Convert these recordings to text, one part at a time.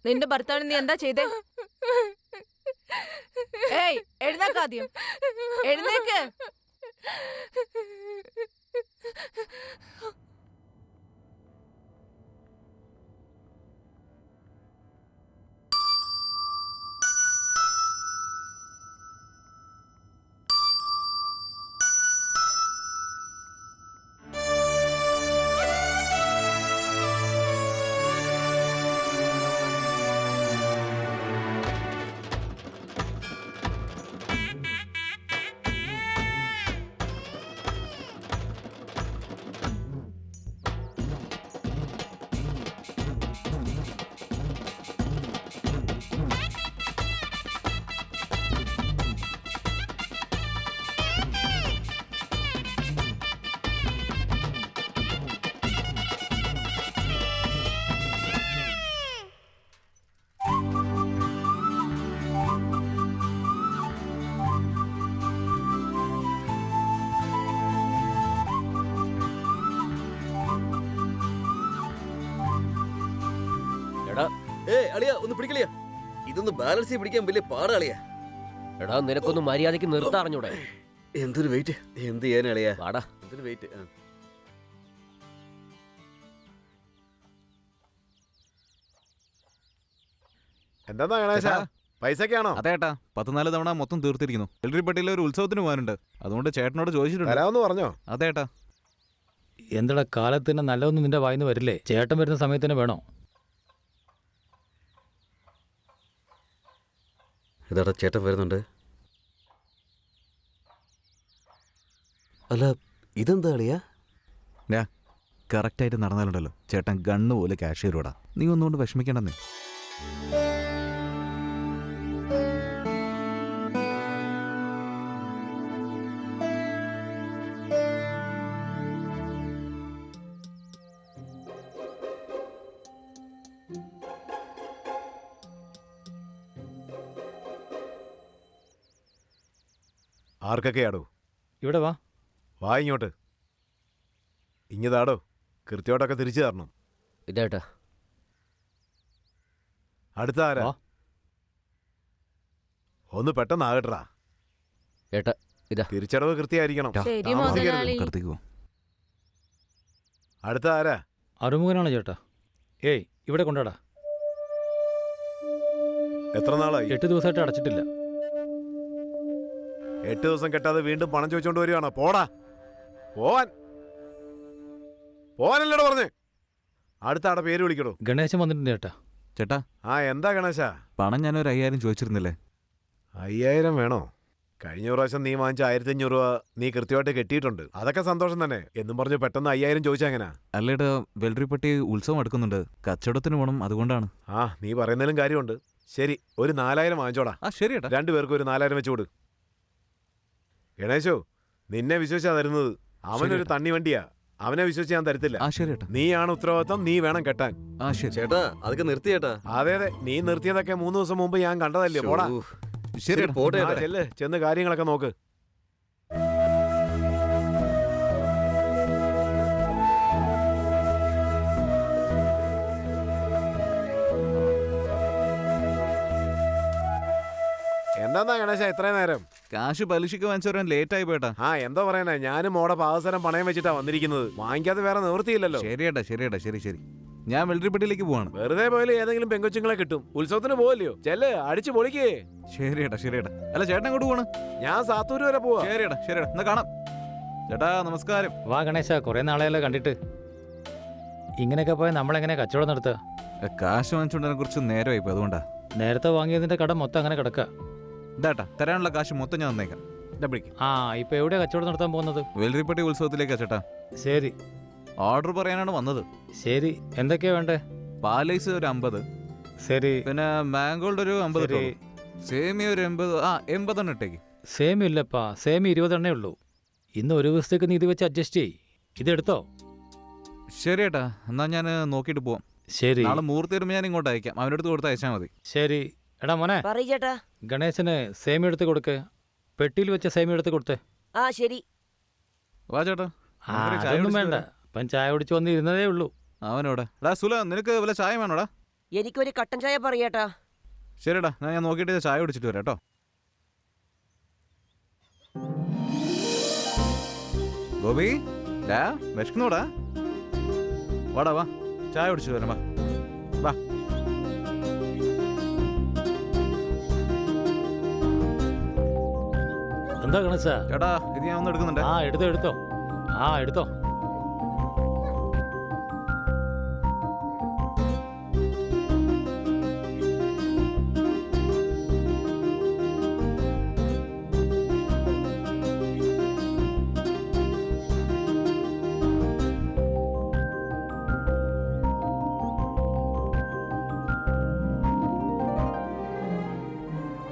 നിന്റെ ഭർത്താവിന് നീ എന്താ ചെയ്തേ? ഏയ്, എഴുന്നേക്കാദ്യം, എഴുന്നേക്ക്. ഒന്ന് പിടിക്കളിയാ, ഇതൊന്ന് ബാലൻസ് ചെയ്ത് പിടിക്കാൻ വലിയ പാടാളിയാ. എടാ നിനക്കൊന്ന് മര്യാദക്ക് നിർത്തറിഞ്ഞൂടെ? എന്തൊരു വെയിറ്റ്, എന്ത് ചെയ്യാനളിയാ, എന്തൊരു വെയിറ്റ്. എന്താ ഗണേശ, പൈസക്കാണോ? അതേട്ടാ, 14 തവണ മൊത്തം തീർത്തിരിക്കുന്നു. വെള്ളരിപ്പട്ടിയിലെ ഒരു ഉത്സവത്തിന് പോകാനുണ്ട്, അതുകൊണ്ട് ചേട്ടനോട് ചോദിച്ചിട്ടുണ്ട്. വരാമെന്ന് പറഞ്ഞോ? അതേട്ടാ. എന്താടാ കാലത്തിന് നല്ലതൊന്നും നിന്റെ വായിന്ന് വരില്ലേ? ചേട്ടൻ വരുന്ന സമയത്തിന് വേണോ? ഇതാടാ ചേട്ടൻ വരുന്നുണ്ട്. അല്ല ഇതെന്താ അളിയാ? കറക്റ്റായിട്ട് നടന്നാലുണ്ടല്ലോ ചേട്ടൻ ഗണ്ണ് പോലെ ക്യാഷ് തരൂടാ. നീ ഒന്നുകൊണ്ട് വിഷമിക്കണ്ടെന്നേ. ആർക്കൊക്കെയാടോ? ഇവിടെ വാ. വാ ഇങ്ങോട്ട്. ഇങ്ങതാടോ, കൃത്യമായിട്ടൊക്കെ തിരിച്ചു തരണം. ഇതേട്ടാ. അടുത്ത ആരാ? ഒന്ന് പെട്ടെന്നാകട്ടാ. ഏട്ടാ ഇതാ. തിരിച്ചടവ് കൃത്യമായിരിക്കണം. അടുത്ത ആരാ? അറുമുഖനാണ് ചേട്ടാ. ഏയ് ഇവിടെ കൊണ്ടാടാ. എത്ര നാളായി? 8 ദിവസമായിട്ട് അടച്ചിട്ടില്ല. 8 ദിവസം കെട്ടാതെ വീണ്ടും പണം ചോദിച്ചോണ്ട് വരികയാണോ? പോടാ, പോവാനല്ലേടോ പറഞ്ഞേ. അടുത്ത ആടെ പേര് വിളിക്കടോ. ഗണേശൻ വന്നിട്ടുണ്ട് ചേട്ടാ. ചേട്ടാ. ആ എന്താ ഗണേശ? പണം ഞാനൊരു 5000 ചോദിച്ചിരുന്നില്ലേ? 5000 വേണോ? കഴിഞ്ഞ പ്രാവശ്യം നീ വാങ്ങിച്ച 1500 രൂപ നീ കൃത്യമായിട്ട് കെട്ടിയിട്ടുണ്ട്. അതൊക്കെ സന്തോഷം തന്നെ. എന്നും പറഞ്ഞു പെട്ടെന്ന് 5000 ചോദിച്ചാ എങ്ങനാ? അല്ലേടാ, വെള്ളരിപ്പട്ടി ഉത്സവം എടുക്കുന്നുണ്ട്, കച്ചവടത്തിന് പോണം, അതുകൊണ്ടാണ്. ആ നീ പറയുന്നതിലും കാര്യമുണ്ട്. ശരി, ഒരു 4000 വാങ്ങിച്ചോടാ. ശരി ഏട്ടാ. 2 പേർക്ക് ഒരു 4000 വെച്ച് കൊടു. ഗണേശോ, നിന്നെ വിശ്വസിച്ചാ തരുന്നത്. അവനൊരു തണ്ണി വണ്ടിയാ, അവനെ വിശ്വസിച്ച് ഞാൻ തരത്തില്ല. നീയാണ് ഉത്തരവാദിത്വം, നീ വേണം കെട്ടാൻ. ചേട്ടാ അതൊക്കെ നിർത്തിയേട്ടാ. അതെ, നീ നിർത്തിയതൊക്കെ 3 ദിവസം മുമ്പ് ഞാൻ കണ്ടതല്ലേ. പോടാ. ശരി പോട്ടെ. ചെന്ന് കാര്യങ്ങളൊക്കെ നോക്ക്. എന്താ ഗണേശ ഇത്രയും നേരം? കാശ് പലിശക്ക് വാങ്ങിച്ചു ലേറ്റ് ആയി പോയിട്ടാ. എന്തോ പറയാനാ, ഞാനും മോടെ പാദസരം പണയം വെച്ചിട്ടാ വന്നിരിക്കുന്നത്. വാങ്ങിക്കാതെ വേറെ നിവൃത്തിയില്ലല്ലോ. ശരി. ഞാൻ വെള്ളരിപ്പട്ടിയിലേക്ക് പോവാണ്. വെറുതെ പോയാലും ഏതെങ്കിലും പെങ്കൊച്ചുങ്ങളെ കിട്ടും. ഉത്സവത്തിന് പോവല്ലയോ? ചെല്ല്, അടിച്ചു പൊളിക്കേ. ശരിയേട്ടാ. അല്ല ചേട്ടൻ അങ്ങോട്ട് പോവാണ്? ഞാൻ സാത്തൂര് വരെ പോവാ. ശരിയേട്ടാ. എന്നാ കാണാം. ചേട്ടാ നമസ്കാരം. വാ ഗണേശ, കുറെ നാളെയല്ലോ കണ്ടിട്ട്. ഇങ്ങനെയൊക്കെ പോയാൽ നമ്മളെങ്ങനെ കച്ചവടം നടത്തുക? കാശ് വാങ്ങിച്ചുകൊണ്ടതിനെ കുറിച്ച് നേരമായി പോയി, അതുകൊണ്ടാ. നേരത്തെ വാങ്ങിയതിന്റെ കടം മൊത്തം അങ്ങനെ കിടക്കുക. ഇതാട്ടാ, തരാനുള്ള കാശ് മൊത്തം ഞാൻ തന്നേക്കാം. ഇപ്പൊ എവിടെയാ കച്ചവടം നടത്താൻ പോകുന്നത്? വെള്ളരിപ്പട്ടി ഉത്സവത്തിലേക്കാ ചേട്ടാ. ശരി, ഓർഡർ പറയാനാണ് വന്നത്. ശരി, എന്തൊക്കെയാ വേണ്ടേ? പാലൈസ് ഒരു 50, ശരി പിന്നെ മാംഗോൾഡ് ഒരു 50 ശരി. ഇട്ടോളൂ. സേമിയ ഒരു 80 ഇട്ടേക്ക്. സേമി ഇല്ലപ്പാ, സേമി 20 എണ്ണേ ഉള്ളൂ. ഇന്ന് ഒരു ദിവസത്തേക്ക് നീ ഇത് വെച്ച് അഡ്ജസ്റ്റ് ചെയ്യ്. ഇതെടുത്തോ. ശരി ഏട്ടാ, എന്നാ ഞാൻ നോക്കിയിട്ട് പോവാം. ശരി നാളെ മൂർത്തി വരുമ്പോൾ ഞാൻ ഇങ്ങോട്ട് അയക്കാം. അവൻ്റെ അടുത്ത് കൊടുത്ത് അയച്ചാൽ മതി. ശരി. എടാ മോനെ, പറയ് ചേട്ടാ. ഗണേശന് സേമി എടുത്ത് കൊടുക്ക്. പെട്ടിയിൽ വെച്ച സേമി എടുത്ത് കൊടുത്തേ. ആ ശരി. വാ ചേട്ടാ, ആ, നമുക്കൊരു ചായ അതൊന്നും കുടിച്ചിട്ട് വേണ്ട. വരാം. ഇപ്പം ചായ കുടിച്ച് വന്ന് ഇരുന്നതേ ഉള്ളൂ. അവനോടെ എടാ സുല, നിനക്ക് വല്ല ചായ വേണോടാ? എനിക്കൊരു കട്ടൻ ചായ പറയേട്ടാ. ശരിടാ, ഞാൻ നോക്കിയിട്ട് ചായ കുടിച്ചിട്ട് വരാം കേട്ടോ. ഗോപി, ഡാ വിശക്കണോടാ? വാടാ വാ, ചായ കുടിച്ചിട്ട് വരാം. വാ വാ. എന്താ ഗണേശ? ചേട്ടാ, ഇത് ഞാൻ ഒന്ന് എടുക്കുന്നുണ്ട്. ആ എടുത്തോ എടുത്തോ. ആ എടുത്തോ.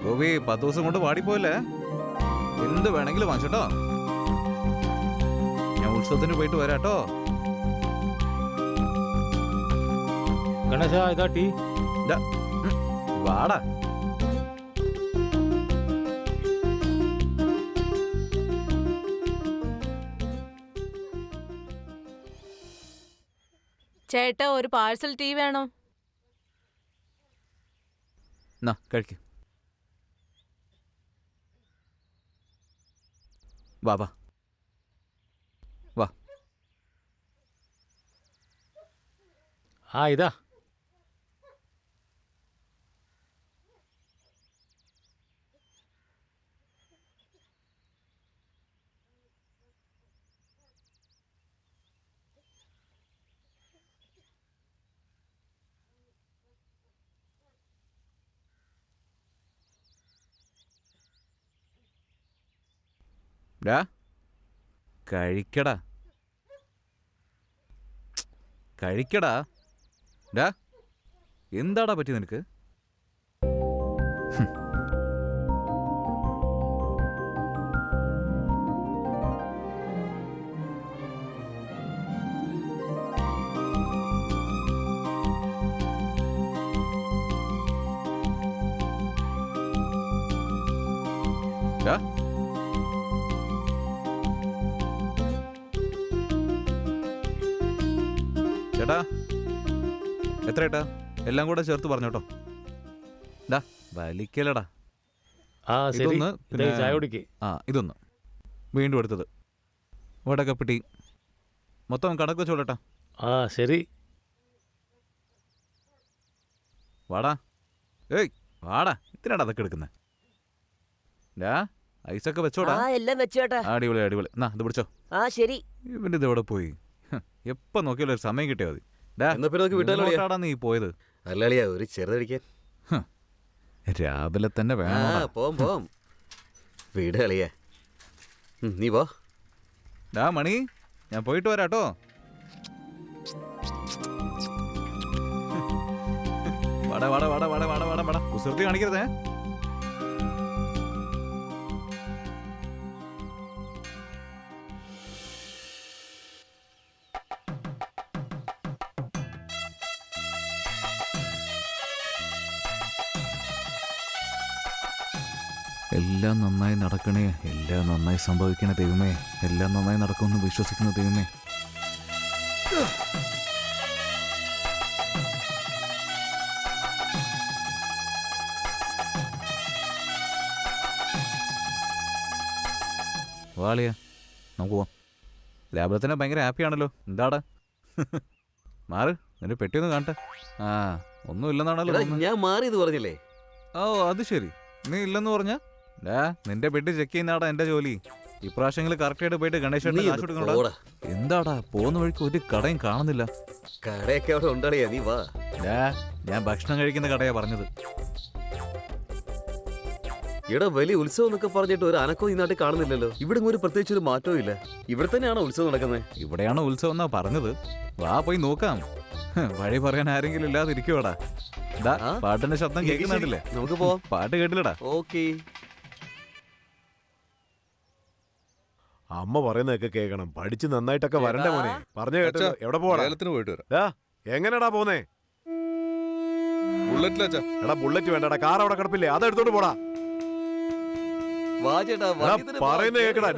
ഗോപി, 10 ദിവസം കൊണ്ട് പാടിപ്പോയല്ലേ? എന്ത് വേണമെങ്കിലും വാങ്ങിച്ചോട്ടോ. ഞാൻ ഉത്സവത്തിന് പോയിട്ട് വരാട്ടോ. ഗണേശ ഇതാ ടീ. ദാ, വാടാ. ചേട്ടാ ഒരു പാഴ്സൽ ടീ വേണോ? എന്നാ കഴിക്ക്. വാ വാ വാ. ആ ഇതാ. ഡാ കഴിക്കടാ, കഴിക്കടാ. ഡാ, എന്താടാ പറ്റി നിനക്ക്? ഡാ, ചേട്ടാ എത്ര ഏട്ടാ? എല്ലാം കൂടെ ചേർത്ത് പറഞ്ഞോട്ടോ. ഡാ വലിക്കലടാ. ആ ശരി. ഇതൊന്ന്, ഇതേ പിന്നെ ചായ കുടിക്ക്. ആ ഇതൊന്ന് വീണ്ടും എടുത്തത്. വടക്കപ്പെട്ടി മൊത്തം കണക്ക് വെച്ചോളട്ടാ. ആ ശരി. വാടാ. ഏയ് വാടാ, ഇത്തിനാടാ അതൊക്കെ എടുക്കുന്നത്. ഡാ ഐസൊക്കെ വെച്ചോടാ. ആ എല്ലാം വെച്ചേട്ടാ. അടിപൊളി അടിപൊളി. എന്നാ ഇത് പിടിച്ചോ. ആ ശരി. ഇവൻ്റെ ഇത് എവിടെ പോയി? എപ്പോൾ നോക്കിയാലും ഒരു സമയം കിട്ടിയാൽ മതി. ഡാ, എന്നാ പിന്നെ നമുക്ക് വിട്ടാലോ അളിയാ? എങ്ങോട്ടാടാ നീ പോയത്? അല്ലളിയാ, ഒരു ചെറുതടിക്കാൻ. രാവിലെ തന്നെ ആ വേണം. പോം പോം. വീട് കളിയാ. നീ പോ. ഡാ മണി, ഞാൻ പോയിട്ട് വരാട്ടോ. വാടാ വാടാ വാടാ വാടാ വാടാ വാടാ വാടാ. കുസൃതി കാണിക്കരുതേ. എല്ലാം നന്നായി നടക്കണേ, എല്ലാം നന്നായി സംഭവിക്കണേ ദൈവമേ, എല്ലാം നന്നായി നടക്കുമെന്ന് വിശ്വസിക്കുന്ന ദൈവമേ. വാളിയാ, നമുക്ക് പോവാം. രാവിലെ തന്നെ ഭയങ്കര ഹാപ്പിയാണല്ലോ. എന്താടാ മാറ്, നിന്റെ പെട്ടിയൊന്ന് കാണട്ടെ. ആ ഒന്നും ഇല്ലെന്നാണല്ലോ എടാ, തോന്നുന്നത്. ഞാൻ മാറിയത് പറഞ്ഞില്ലേ? ഓ അത് ശരി, നീ ഇല്ലെന്ന് പറഞ്ഞ നിന്റെ പെട്ടി ചെക്ക് ചെയ്യുന്നാടാ എന്റെ ജോലി. ഇപ്രാവശ്യങ്ങളിൽ കറക്റ്റായിട്ട് പോയിട്ട് ഗണേശേട്ടന് നീ കാശ് ഒന്ന് കൊടുക്കണോടാ. പോടാ. എന്താടാ പോകുന്ന വഴിക്ക് ഒരു കടയും കാണുന്നില്ല. കടയൊക്കെ അവിടെ ഉണ്ടളിയാ, നീ വാ. ഞാൻ ഭക്ഷണം കഴിക്കുന്ന കടയാ പറഞ്ഞത്. ഇവിടെ വലിയ ഉത്സവം എന്നൊക്കെ പറഞ്ഞിട്ട് ഒരു അനക്കവും ഈ നാട്ടിൽ കാണുന്നില്ലല്ലോ. ഇവിടെ ഒരു പ്രത്യേകിച്ച് ഒരു മാറ്റവും ഇല്ല. ഇവിടെ തന്നെയാണോ ഉത്സവം നടക്കുന്നത്? ഇവിടെയാണോ ഉത്സവം എന്നാ പറഞ്ഞത്. വാ പോയി നോക്കാം. വഴി പറയാൻ ആരെങ്കിലും ഇല്ലാതിരിക്കുവാടാ. ദാ, ആ? പാട്ടിന്റെ ശബ്ദം കേൾക്കുന്നുണ്ടല്ലേ? നമുക്ക് പോവാം. പാട്ട് കേട്ടില്ലടാ. ഓക്കേ. അമ്മ പറയുന്നതൊക്കെ കേൾക്കണം. പഠിച്ച് നന്നായിട്ടൊക്കെ വരണ്ടേ മോനെ. പറഞ്ഞു കേട്ടോ. എവിടെ പോവാ? ലേലത്തിന് പോയിട്ട് വരാം. ദാ, എങ്ങനെടാ പോന്നേ? ബുള്ളറ്റിലാച്ചാ. എടാ ബുള്ളറ്റ് വേണ്ടടാ, കാർ അവിടെ കിടപ്പില്ലേ, അതെടുത്തോണ്ട് പോടാ. വാ ചേട്ടാ, എടാ, വണ്ടി തന്നെ പറയുന്നത് പോവാം. കേക്കടാ.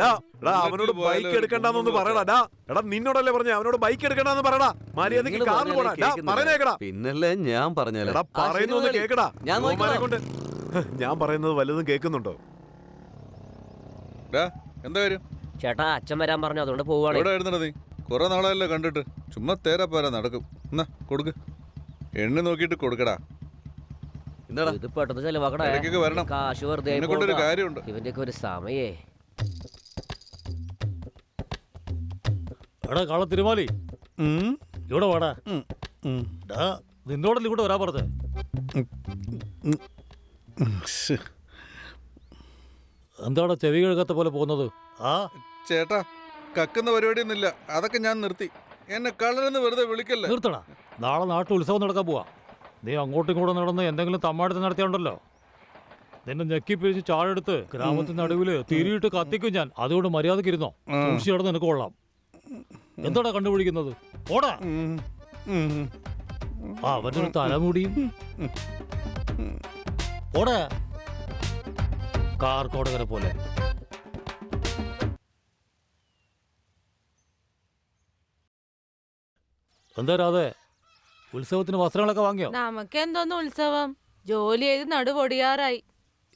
എടാ അവനോട് പോയാലോ, ബൈക്ക് എടുക്കണ്ടെന്നൊന്ന് പറയടാ. ഡാ, എടാ നിന്നോടല്ലേ പറഞ്ഞ അവനോട് ബൈക്ക് എടുക്കണ്ടെന്ന് പറയടാ. മര്യാദക്ക് നിങ്ങള് കാറിൽ പോടാ. പറഞ്ഞാലേ ഡാ, പറയുന്നത് കേക്കടാ. പിന്നല്ലേ ഞാൻ പറഞ്ഞാലേ. എടാ പറയുന്നൊന്ന് കേക്കടാ. ഞാൻ യുവമാരെ നോക്കിക്കോളാം. കൊണ്ട് ഞാൻ പറയുന്നത് വല്ലതും കേൾക്കുന്നുണ്ടോ? ഡാ, എന്താ കാര്യം? ചേട്ടാ അച്ഛൻ വരാൻ പറഞ്ഞു, അതുകൊണ്ട് പോവാണ്. എവിടെ ആയിരുന്നടാ നീ? കുറെ നാളായല്ലോ കണ്ടിട്ട്. ചുമ്മാ തേരാ പോരാ നടക്കും. എന്നാ കൊടുക്ക്. എണ്ണ നോക്കിയിട്ട് കൊടുക്കടാ. എന്താടാ? ഇത് പെട്ടെന്ന് ചെലവാക്കണേ. ഇടയ്ക്കൊക്കെ വരണം. കാശ് വെറുതെ ആയി എന്നെ കൊണ്ടൊരു പോകാ. കാര്യമുണ്ട്. ഇവന്റെയൊക്കെ ഒരു സമയേ. എടാ കാള തിരുമാലി, ഇവിടെ വാടാ. ഡാ, നിന്നോടല്ലേ ഇവിടെ വരാ പറഞ്ഞത്? എന്താടാ ചെവി കഴുകാത്ത പോലെ പോകുന്നത്? ആ ചേട്ടാ, കക്കുന്ന പരിപാടിയൊന്നുമില്ല. അതൊക്കെ ഞാൻ നിർത്തി. എന്നെ കള്ളനെന്ന് വെറുതെ വിളിക്കല്ലേ. നിർത്തടാ. നാളെ നാട്ടിൽ ഉത്സവം നടക്കാൻ പോവാ. നീ അങ്ങോട്ടും ഇങ്ങോട്ടും നടന്ന് എന്തെങ്കിലും തമ്മാടുത്ത് നടത്തിയുണ്ടല്ലോ, നിന്നെ ഞെക്കി പിരിച്ച് ചാടെടുത്ത് ഗ്രാമത്തിന്റെ നടുവില് തിരിയിട്ട് കത്തിക്കും ഞാൻ. അതുകൊണ്ട് മര്യാദക്ക് ഇരുന്നോ. സൂക്ഷിച്ച് നടന്ന് നിനക്ക് കൊള്ളാം. എന്താടാ കണ്ടുപിടിക്കുന്നത്? ഓടാ. ആ അവന്റെ ഒരു തലമുടിയും. ഓടാ, കാർക്കോടകനെ പോലെ. എന്താ രാധേ, ഉത്സവത്തിന് വസ്ത്രങ്ങളൊക്കെ വാങ്ങിയോ? നമുക്ക് എന്തോന്ന് ഉത്സവം, ജോലി ചെയ്ത് നടുപൊടിയാറായി.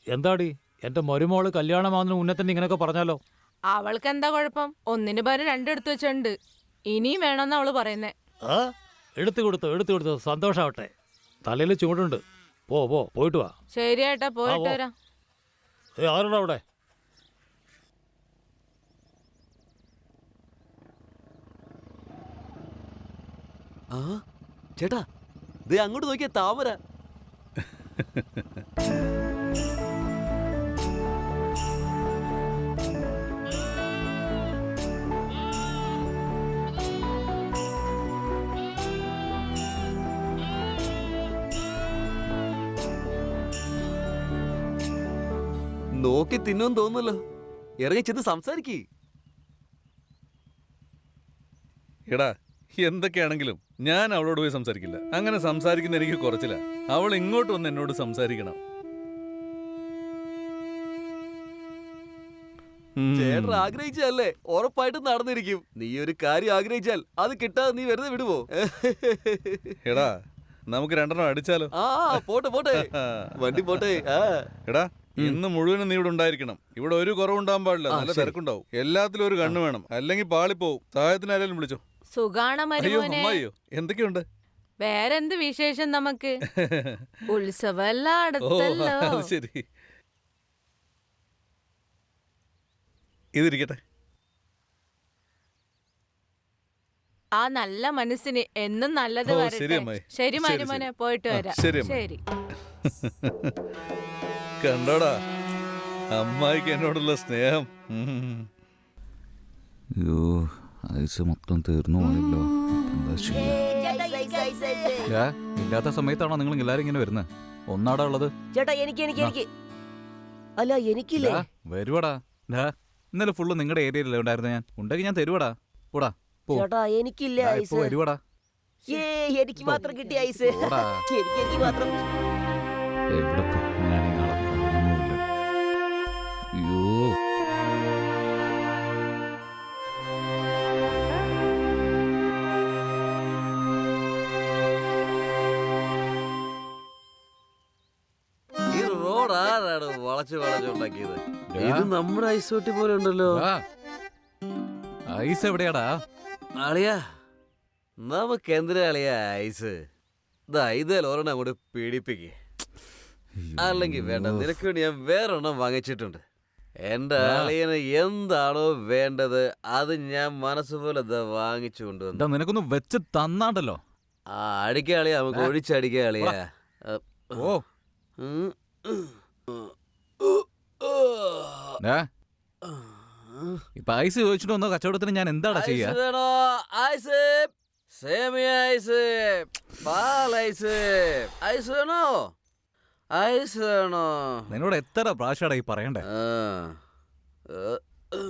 എന്താടി, എന്റെ മരുമോള് കല്യാണമാകുന്നതിന് മുന്നേ തന്നെ ഇങ്ങനെയൊക്കെ പറഞ്ഞാലോ? അവൾക്ക് എന്താ കുഴപ്പം? ഒന്നിന് പകരം രണ്ടെടുത്ത് വെച്ചിട്ടുണ്ട്. ഇനിയും വേണമെന്ന് അവള് പറയുന്നേ. ആ എടുത്തു കൊടുത്തു സന്തോഷാവട്ടെ. തലയിൽ ചൂടുണ്ട്. പോയിട്ട് വാ. ശരി ഏട്ടാ, പോയിട്ട് പോ. വരാം. ആരുണ്ടോ അവിടെ? ആ ചേട്ടാ, ദേ അങ്ങോട്ട് നോക്കിയ താമര. നോക്കി തിന്നുമെന്ന് തോന്നുന്നല്ലോ. ഇറങ്ങി ചെന്ന് സംസാരിക്കേ. എടാ, എന്തൊക്കെയാണെങ്കിലും ഞാൻ അവളോട് പോയി സംസാരിക്കില്ല. അങ്ങനെ സംസാരിക്കുന്ന എനിക്ക് കുറച്ചില്ല. അവൾ ഇങ്ങോട്ട് വന്ന് എന്നോട് സംസാരിക്കണം. ചേട്ടൻ ആഗ്രഹിച്ചല്ലേ ഉറപ്പായിട്ടും നടന്നിരിക്കും. നീ ഒരു കാര്യം ആഗ്രഹിച്ചാൽ അത് കിട്ടാതെ നീ വെറുതെ വിടുവോ? എടാ, നമുക്ക് രണ്ടെണ്ണം അടിച്ചാലോ? ആ പോട്ടെ വണ്ടി പോട്ടെ. ആ എടാ, ഇന്ന് മുഴുവനും നീ ഇവിടെ ഉണ്ടായിരിക്കണം. ഇവിടെ ഒരു കുറവുണ്ടാകാൻ പാടില്ല. ആ, നല്ല ശരി. തിരക്കുണ്ടാവും. എല്ലാത്തിലും ഒരു കണ്ണ് വേണം, അല്ലെങ്കിൽ പാളിപ്പോവും. സഹായത്തിന് ആരെങ്കിലും വിളിച്ചോ. സുഖാണ അയ്യോ മരുമോനെ? അമ്മായിയോ, എന്തൊക്കെയുണ്ട്? വേറെന്ത് വിശേഷം നമുക്ക്? ഉത്സവെല്ലാം ഓ, അടുത്തല്ലോ. അത് ശരി. ഇതിരിക്കട്ടെ. ആ നല്ല മനസ്സിന് എന്നും നല്ലത് ഓ, വരട്ടെ. ശരി അമ്മായി. ശരി ശരി, മരുമോനെ, ശരി. പോയിട്ട് ആ, വരാം. ശരി അമ്മായി. ശരി. കണ്ടോടാ അമ്മായിക്ക് എന്നോടുള്ള സ്നേഹം. അയ്യോ, ഐസ് മൊത്തം തീർന്നു പോയല്ലോ. എന്താ ചെയ്യാ? ഇല്ലാത്ത സമയത്താണോ നിങ്ങൾ എല്ലാരും ഇങ്ങനെ വരുന്നത്? ഒന്നാടാ ഉള്ളത്. ചേട്ടാ എനിക്ക് അല്ല എനിക്കില്ലേ? വരുവാടാ. ഇന്നലെ ഫുള്ള് നിങ്ങളുടെ ഏരിയയിലല്ലേ ഉണ്ടായിരുന്നു ഞാൻ. ഉണ്ടെങ്കിൽ ഞാൻ തരുവാടാ. പോടാ പോ. ചേട്ടാ എനിക്കില്ല ദാ, ഐസ്. ഇപ്പൊ വരുവാടാ. എനിക്ക് മാത്രം കിട്ടിയ ഐസ്. പോടാ. എനിക്ക് മാത്രം. എവിടെ പോ? ഞാനാണെങ്കിൽ ആളെ കാണുന്നുമില്ല. അയ്യോ, ഈ റോഡ് ആരാണ് വളച്ച് ഉണ്ടാക്കിയത്? ഡാ. ഇത് നമ്മുടെ ഐസോട്ടി പോലെ ഉണ്ടല്ലോ. ആ, ഐസ് എവിടെയാടാ? അളിയാ, നമുക്ക് എന്തിനാ അളിയാ ഐസ്? ഇതേൽ ഒരെണ്ണം അങ്ങോട്ട് പീഡിപ്പിക്കേ. അല്ലെങ്കിൽ വേണ്ട, നിനക്ക് വേണ്ടി ഞാൻ വേറൊരെണ്ണം വാങ്ങിച്ചിട്ടുണ്ട്. എന്റെ അളിയന് എന്താണോ വേണ്ടത് അത് ഞാൻ മനസ്സുപോലെ വാങ്ങിച്ചു കൊണ്ടുവന്നു. നിനക്കൊന്ന് വെച്ച് തന്നാണ്ടല്ലോ. ആ അടിക്കാ അളിയാ, നമുക്ക് ഒഴിച്ചടിക്കാ അളിയാ. ഓ, ഇപ്പൊ ഐസ് ചോദിച്ചിട്ട് വന്ന കച്ചവടത്തിന് ഞാൻ എന്താടാ ചെയ്യാ? ഐസ് വേണോ? ഐസ് സേമിയ ഐസ്, പാൽ ഐസ്, ഐസ് വേണോ? ഐസ് വേണോ? നിന്നോട് എത്ര പ്രാവശ്യമാടാ ഈ പറയണ്ടേ? ആ.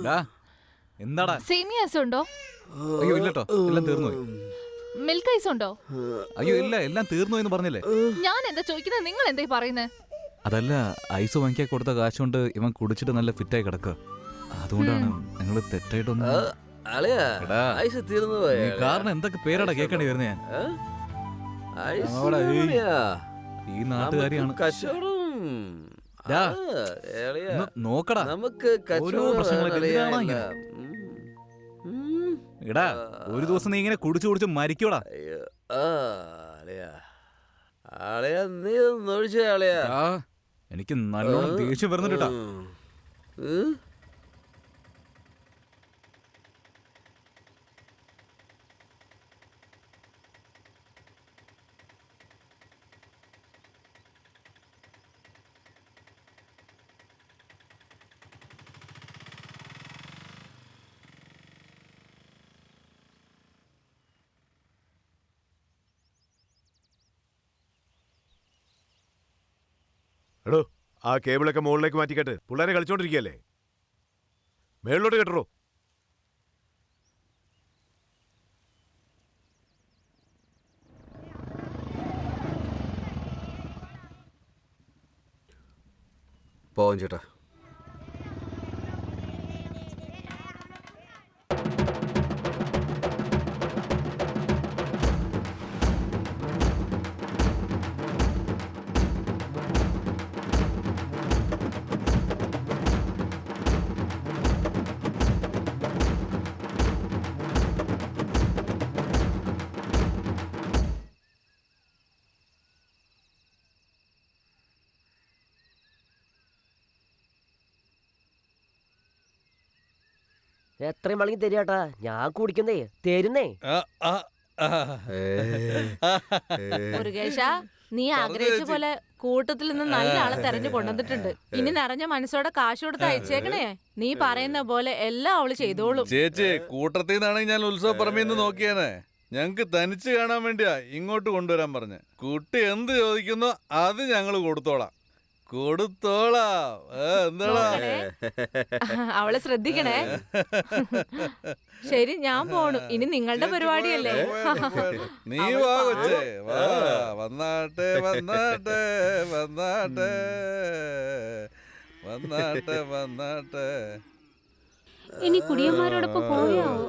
ഡാ, എന്താടാ? സേമിയ ഐസ് ഉണ്ടോ? അയ്യോ ഇല്ലട്ടോ, എല്ലാം തീർന്നു പോയി. മിൽക്ക് ഐസ് ഉണ്ടോ? അയ്യോ ഇല്ല, എല്ലാം തീർന്നു എന്ന് പറഞ്ഞില്ലേ? ഞാൻ എന്താ ചോദിക്കുന്നത്, നിങ്ങൾ എന്താ പറയുന്നത്? അതല്ല, ഐസ് വാങ്ങിക്കാൻ കൊടുത്ത കാശ് കൊണ്ട് ഇവൻ കുടിച്ചിട്ട് നല്ല ഫിറ്റായി കിടക്കുക. അതുകൊണ്ടാണ് നിങ്ങൾ തെറ്റായിട്ടൊന്നും. അളിയാ, എടാ, ഐസ് തീർന്നു നീ പോയോ? കാരണം എന്തൊക്കെ പേരാടാ കേൾക്കേണ്ടി വരുന്നത് ഞാൻ. ഐസ് അവിടെ ഈ അളിയാ. ഈ നാട്ടുകാരിയാണ്. നമുക്ക് കച്ചവടം. ഡാ, അളിയാ, നോക്കടാ, നമുക്ക് ഓരോ കച്ചവടം പ്രശ്നങ്ങളൊക്കെ അളിയാ, എന്തിനാണോ ഇല്ല. ഇങ്ങനെ? ഉം. എടാ, ഒരു ദിവസം നീ ഇങ്ങനെ കുടിച്ചു മരിക്കൂടാ. അയ്യോ, അളിയാ, അളിയാ, നീ ഒന്ന് ഒഴിച്ചേ അളിയാ. ആ, എനിക്ക് നല്ലോണം ദേഷ്യം വരുന്നുണ്ട് കേട്ടാ. ഉം. എടോ, ആ കേബിളൊക്കെ മുകളിലേക്ക് മാറ്റിക്കെട്ട്. പിള്ളേരെ കളിച്ചോണ്ടിരിക്കുകയല്ലേ, മേളിലോട്ട് കെട്ടറോ. പോവാം ചേട്ടാ. എത്രയും വേണമെങ്കിൽ തരാട്ടാ, ഞാൻ കുടിക്കുന്നേ തരുന്നേ. ആ, ആ, ആ. മുരുകേശ, നീ ആഗ്രഹിച്ച പോലെ കൂട്ടത്തിൽ നിന്ന് നല്ല ആളെ തെരഞ്ഞു കൊണ്ടുവന്നിട്ടുണ്ട്. ഇനി നിറഞ്ഞ മനസ്സോടെ കാശ് കൊടുത്ത് അയച്ചേക്കണേ. നീ പറയുന്ന പോലെ എല്ലാം അവള് ചെയ്തോളും. ചേച്ചി, കൂട്ടത്തിൽ നിന്നാണെങ്കിൽ ഞാൻ ഉത്സവ പറമ്പിന്ന് നോക്കിയാനേ. ഞങ്ങക്ക് തനിച്ച് കാണാൻ വേണ്ടിയാ ഇങ്ങോട്ട് കൊണ്ടുവരാൻ പറഞ്ഞ്. കുട്ടി എന്ത് ചോദിക്കുന്നോ അത് ഞങ്ങള് കൊടുത്തോളാം. എന്താടാ? നോക്കണേ. അവളെ ശ്രദ്ധിക്കണേ. ശരി, ഞാൻ പോണു. ഇനി നിങ്ങളുടെ പരിപാടിയല്ലേ. നീ വാ കൊച്ചേ, വാ. വന്നാട്ടെ വന്നാട്ടെ വന്നാട്ടെ വന്നാട്ടെ വന്നാട്ടെ. ഇനി കുടിയന്മാരോടൊപ്പം പോയാവോ?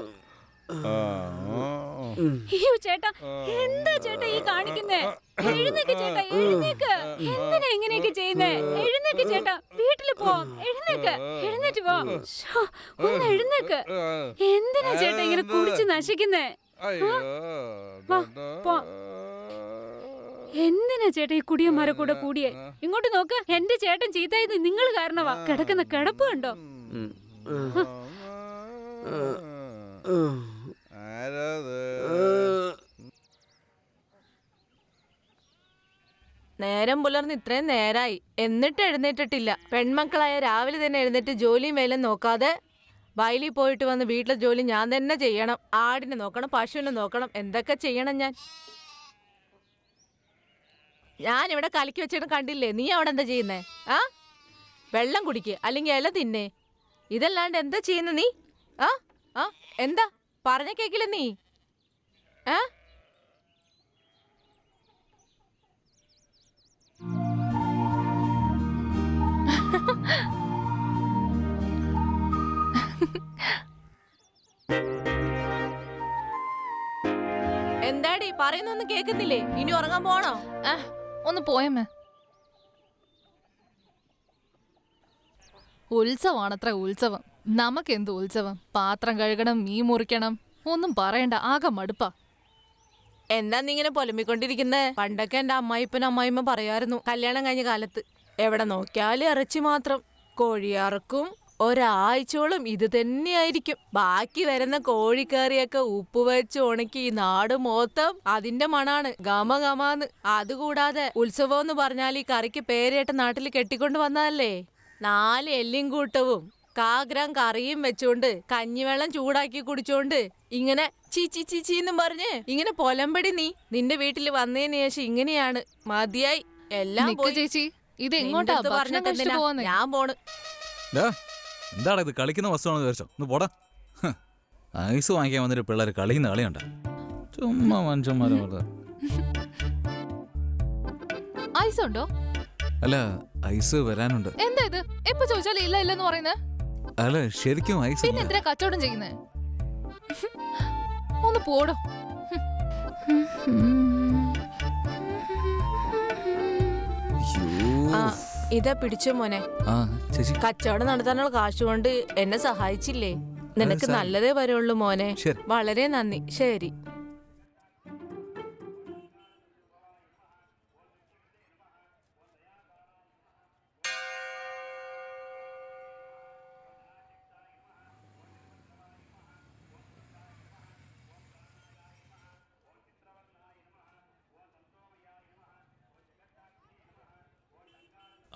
അയ്യോ ചേട്ടാ, എന്താ ചേട്ടാ ഈ കാണിക്കുന്നേ? എഴുന്നേക്ക് ചേട്ടാ, എഴുന്നേക്ക്. എന്തിനാ ഇങ്ങനെയൊക്കെ ചെയ്യുന്നേ? എഴുന്നേക്ക് ചേട്ടാ, വീട്ടില് പോ. എഴുന്നേക്ക്, എഴുന്നേറ്റ് പോ. ശ്ശോ, ഒന്ന് എഴുന്നേക്ക്. എന്തിനാ ചേട്ടാ ഇങ്ങനെ കുടിച്ച് നശിക്കുന്നേ? വാ, പോ. എന്തിനാ ചേട്ടാ ഈ കുടിയന്മാരെ കൂടെ കൂടിയേ? ഇങ്ങോട്ട് നോക്ക്, എന്റെ ചേട്ടൻ ചീത്തായത് നിങ്ങൾ കാരണമാ. കിടക്കുന്ന കിടപ്പ് കണ്ടോ? നേരം പുലർന്ന് ഇത്രയും നേരായി, എന്നിട്ട് എഴുന്നേറ്റിട്ടില്ല. പെൺമക്കളായ രാവിലെ തന്നെ എഴുന്നേറ്റ് ജോലിയും വേലും നോക്കാതെ വയലിൽ പോയിട്ട് വന്ന് വീട്ടിലെ ജോലി ഞാൻ തന്നെ ചെയ്യണം. ആടിനെ നോക്കണം, പശുവിനെ നോക്കണം, എന്തൊക്കെ ചെയ്യണം ഞാൻ ഇവിടെ കലക്കി വെച്ചിട്ട് കണ്ടില്ലേ? നീ അവിടെ എന്താ ചെയ്യുന്നേ? ആ, വെള്ളം കുടിക്ക്, അല്ലെങ്കിൽ ഇല തിന്നേ. ഇതല്ലാണ്ട് എന്താ ചെയ്യുന്ന നീ? ആ ആ എന്താ പറഞ്ഞ കേക്കില്ല നീ? ആ, എന്താടി പറയുന്നൊന്നും കേക്കുന്നില്ലേ? ഇനി ഉറങ്ങാൻ പോണോ? ഒന്ന് പോയമ്മേ. ഉത്സവമാണത്ര ഉത്സവം. നമുക്കെന്ത് ഉത്സവം? പാത്രം കഴുകണം, മീൻ മുറിക്കണം, ഒന്നും പറയണ്ട, ആകെ മടുപ്പാ. എന്താ നീ ഇങ്ങനെ പൊലമ്പിക്കൊണ്ടിരിക്കുന്നേ? പണ്ടൊക്കെ എന്റെ അമ്മായിപ്പനും അമ്മായിമ്മ പറയായിരുന്നു, കല്യാണം കഴിഞ്ഞ കാലത്ത് എവിടെ നോക്കിയാലും ഇറച്ചി മാത്രം. കോഴിയറക്കും ഒരാഴ്ചയോളം ഇത് തന്നെയായിരിക്കും. ബാക്കി വരുന്ന കോഴിക്കറിയൊക്കെ ഉപ്പ് വെച്ച് ഉണക്കി ഈ നാട് മൊത്തം അതിന്റെ മണാണ്, ഗമഗമാന്ന്. അതുകൂടാതെ ഉത്സവം എന്ന് പറഞ്ഞാൽ ഈ കറിക്ക് പേരേട്ട നാട്ടിൽ കെട്ടിക്കൊണ്ട് വന്നതല്ലേ. 4 എല്ലും കൂട്ടവും കാഗ്രാം കറിയും വെച്ചോണ്ട് കഞ്ഞിവെള്ളം ചൂടാക്കി കുടിച്ചോണ്ട് ഇങ്ങനെ ചീച്ചി ചീച്ചി എന്നും പറഞ്ഞ് ഇങ്ങനെ പൊലമ്പടി നീ നിന്റെ വീട്ടിൽ വന്നതിന് ശേഷം ഇങ്ങനെയാണ്. മതിയായി എല്ലാം പോയി. ചേച്ചി ഇത് നിന്റെ എങ്ങോട്ടാ അടുത്ത് പറഞ്ഞിട്ട് എന്തിനാ? ഞാൻ പോണ്. എന്താടാ ഇത് കളിക്കുന്ന വസ്തുവാണെന്ന് വിചാരിച്ചോ? ഒന്ന് പോടാ. ഐസ് വാങ്ങിക്കാൻ വന്നിട്ട് പിള്ളേർ കളിക്കുന്ന കളിയുണ്ട. ചുമ്മാ മനുഷ്യന്മാരെ വെറുതെ. ഐസ് ഉണ്ടോ? അല്ല ഐസ് വരാനുണ്ട്. എന്താ ഇത് എപ്പോ ചോദിച്ചാലും ഇല്ല ഇല്ലെന്ന് പറയുന്നത്? അല്ല ശരിക്കും ഐസ് പിന്നെ എന്തിനാ കച്ചവടം ചെയ്യുന്നേ? ഒന്ന് പോടോ. ആ, ഇതാ പിടിച്ചോ മോനെ. ചേച്ചി കച്ചവടം നടത്താനുള്ള കാശ് കൊണ്ട് എന്നെ സഹായിച്ചില്ലേ? നിനക്ക് സാർ. നല്ലതേ വരുള്ളൂ മോനെ. ശരി. വളരെ നന്ദി. ശരി.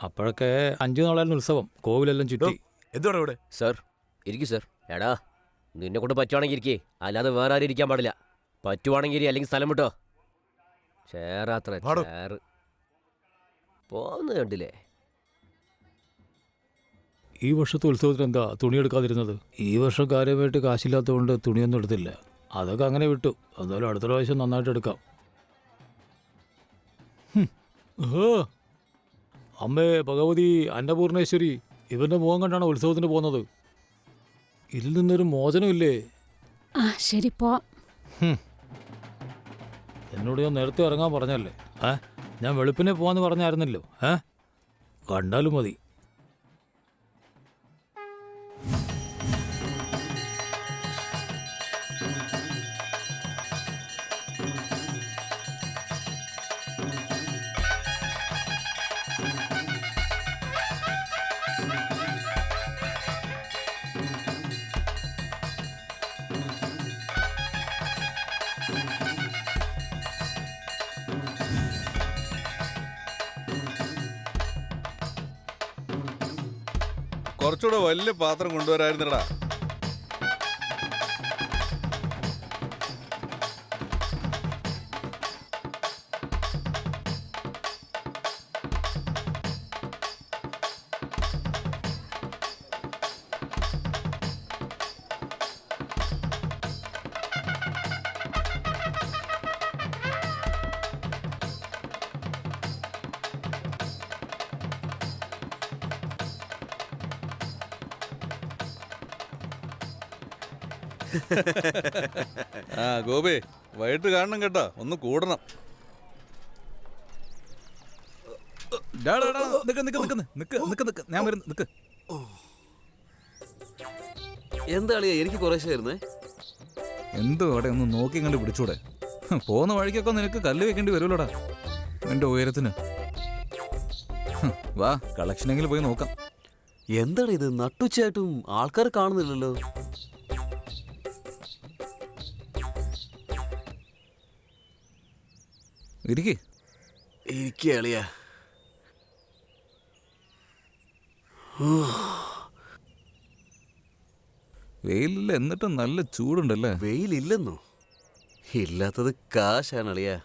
അപ്പോഴൊക്കെ 5 നാളായിരുന്നു ഉത്സവം. കോവിലെല്ലാം ചുറ്റി. എന്തുവാണ് ഇവിടെ? സർ ഇരിക്കൂ സർ. എടാ നിന്നെ കൊണ്ട് പറ്റുവാണെങ്കിൽ ഇരിക്കേ, അല്ലാതെ വേറെ ആരും ഇരിക്കാൻ പാടില്ല. പറ്റുവാണെങ്കിൽ ഇരി, അല്ലെങ്കിൽ സ്ഥലം വിട്ടോ. ചേറാത്ര പാടോ. ചേറ് പോന്ന് കണ്ടില്ലേ? ഈ വർഷത്തെ ഉത്സവത്തിന് എന്താ തുണി എടുക്കാതിരുന്നത്? ഈ വർഷം കാര്യമായിട്ട് കാശില്ലാത്തതുകൊണ്ട് തുണിയൊന്നും എടുത്തില്ല. അതൊക്കെ അങ്ങനെ വിട്ടു. എന്തായാലും അടുത്ത പ്രാവശ്യം നന്നായിട്ട് എടുക്കാം. അമ്മേ ഭഗവതി അന്നപൂർണേശ്വരി, ഇവന്റെ മുഖം കണ്ടാണ് ഉത്സവത്തിന് പോകുന്നത്. ഇതിൽ നിന്നൊരു മോചനമില്ലേ? ആ ശരി പോ. എന്നോട് ഞാൻ നേരത്തെ ഇറങ്ങാൻ പറഞ്ഞല്ലേ? ഞാൻ വെളുപ്പിനെ പോവാന്ന് പറഞ്ഞായിരുന്നല്ലോ. കണ്ടാലും മതി. കുറച്ചുകൂടെ വലിയ പാത്രം കൊണ്ടുവരായിരുന്നടാ. ആ ഗോപി, വൈകിട്ട് കാണണം കേട്ടോ, ഒന്ന് കൂടണം. ഞാൻ വരുന്നു. നിക്ക്. എന്താ അളിയാ എനിക്ക് കുറേശ്ശായിരുന്നേ? എന്തോ അവിടെ ഒന്ന് നോക്കി കണ്ട് പിടിച്ചൂടെ? പോകുന്ന വഴിക്കൊക്കെ നിനക്ക് കല്ല് വെക്കേണ്ടി വരുമല്ലോടാ എന്റെ ഉയരത്തിന്. വാ, കളക്ഷനെങ്കിലും പോയി നോക്കാം. എന്താണ് ഇത്? നട്ടുച്ചയായിട്ടും ആൾക്കാർ കാണുന്നില്ലല്ലോ. ഇരിക്കേ. ഇരിക്കളിയാ. വെയിലില്ല, എന്നിട്ടും നല്ല ചൂടുണ്ടല്ലേ? വെയിലില്ലെന്നോ? ഇല്ലാത്തത് കാശാണ് അളിയാ.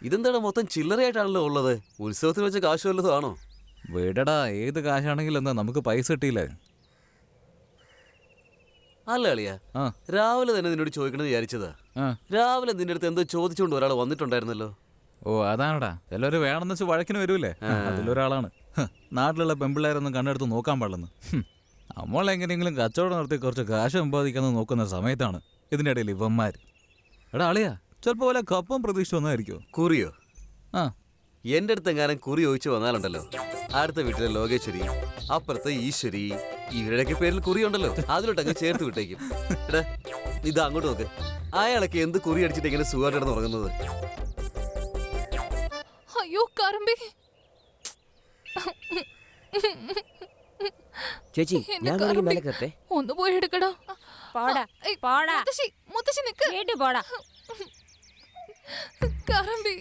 ഇതെന്താണ് മൊത്തം ചില്ലറയായിട്ടാണല്ലോ ഉള്ളത്? ഉത്സവത്തിന് വെച്ച കാശ് വല്ലതും ആണോ? വേടടാ, ഏത് കാശാണെങ്കിലും എന്താ, നമുക്ക് പൈസ കിട്ടിയില്ലേ? അല്ല അളിയാ, രാവിലെ തന്നെ നിന്നോട് ചോദിക്കണമെന്ന് വിചാരിച്ചതാ. രാവിലെ നിന്റെ അടുത്ത് എന്തോ ചോദിച്ചുകൊണ്ട് ഒരാൾ വന്നിട്ടുണ്ടായിരുന്നല്ലോ. ഓ അതാണടാ, എല്ലാവരും വേണമെന്ന് വെച്ച് വഴക്കിന് വരൂലേ, അതിലൊരാളാണ്. നാട്ടിലുള്ള പെമ്പിള്ളേരൊന്നും കണ്ണെടുത്ത് നോക്കാൻ പാടില്ലെന്ന്. നമ്മൾ എങ്ങനെയെങ്കിലും കച്ചവടം നടത്തി കുറച്ച് കാശ് സമ്പാദിക്കാന്ന് നോക്കുന്ന സമയത്താണ് ഇതിൻ്റെ ഇടയിൽ ഇവന്മാർ. എടാ അളിയാ, ചിലപ്പോൾ വല്ല കപ്പം പ്രതീക്ഷ വന്നായിരിക്കോ? കുറിയോ? എന്റെ അടുത്ത് എങ്ങാനും കുറി ചോദിച്ചു വന്നാലുണ്ടല്ലോ, അടുത്ത വീട്ടിലെ ലോകേശ്വരി, അപ്പുറത്തെ ഈശ്വരി, ഇവരുടെയൊക്കെ പേരിൽ കുറിയുണ്ടല്ലോ, അതിലോട്ടങ്ങ് ചേർത്ത് വിട്ടേക്കും. എടാ ഇത് അങ്ങോട്ട് നോക്ക്, അയാളൊക്കെ എന്ത് കുറി അടിച്ചിട്ട് ഇങ്ങനെ സുഖമായിട്ടാണ് ഉറങ്ങുന്നത്. അയ്യോ കറമ്പി. ചേച്ചി, ഞാൻ മേലെ കയറട്ടെ? ഒന്ന് പോയി എടുക്കടാ. മുത്തശ്ശി നിക്ക്. കറമ്പി.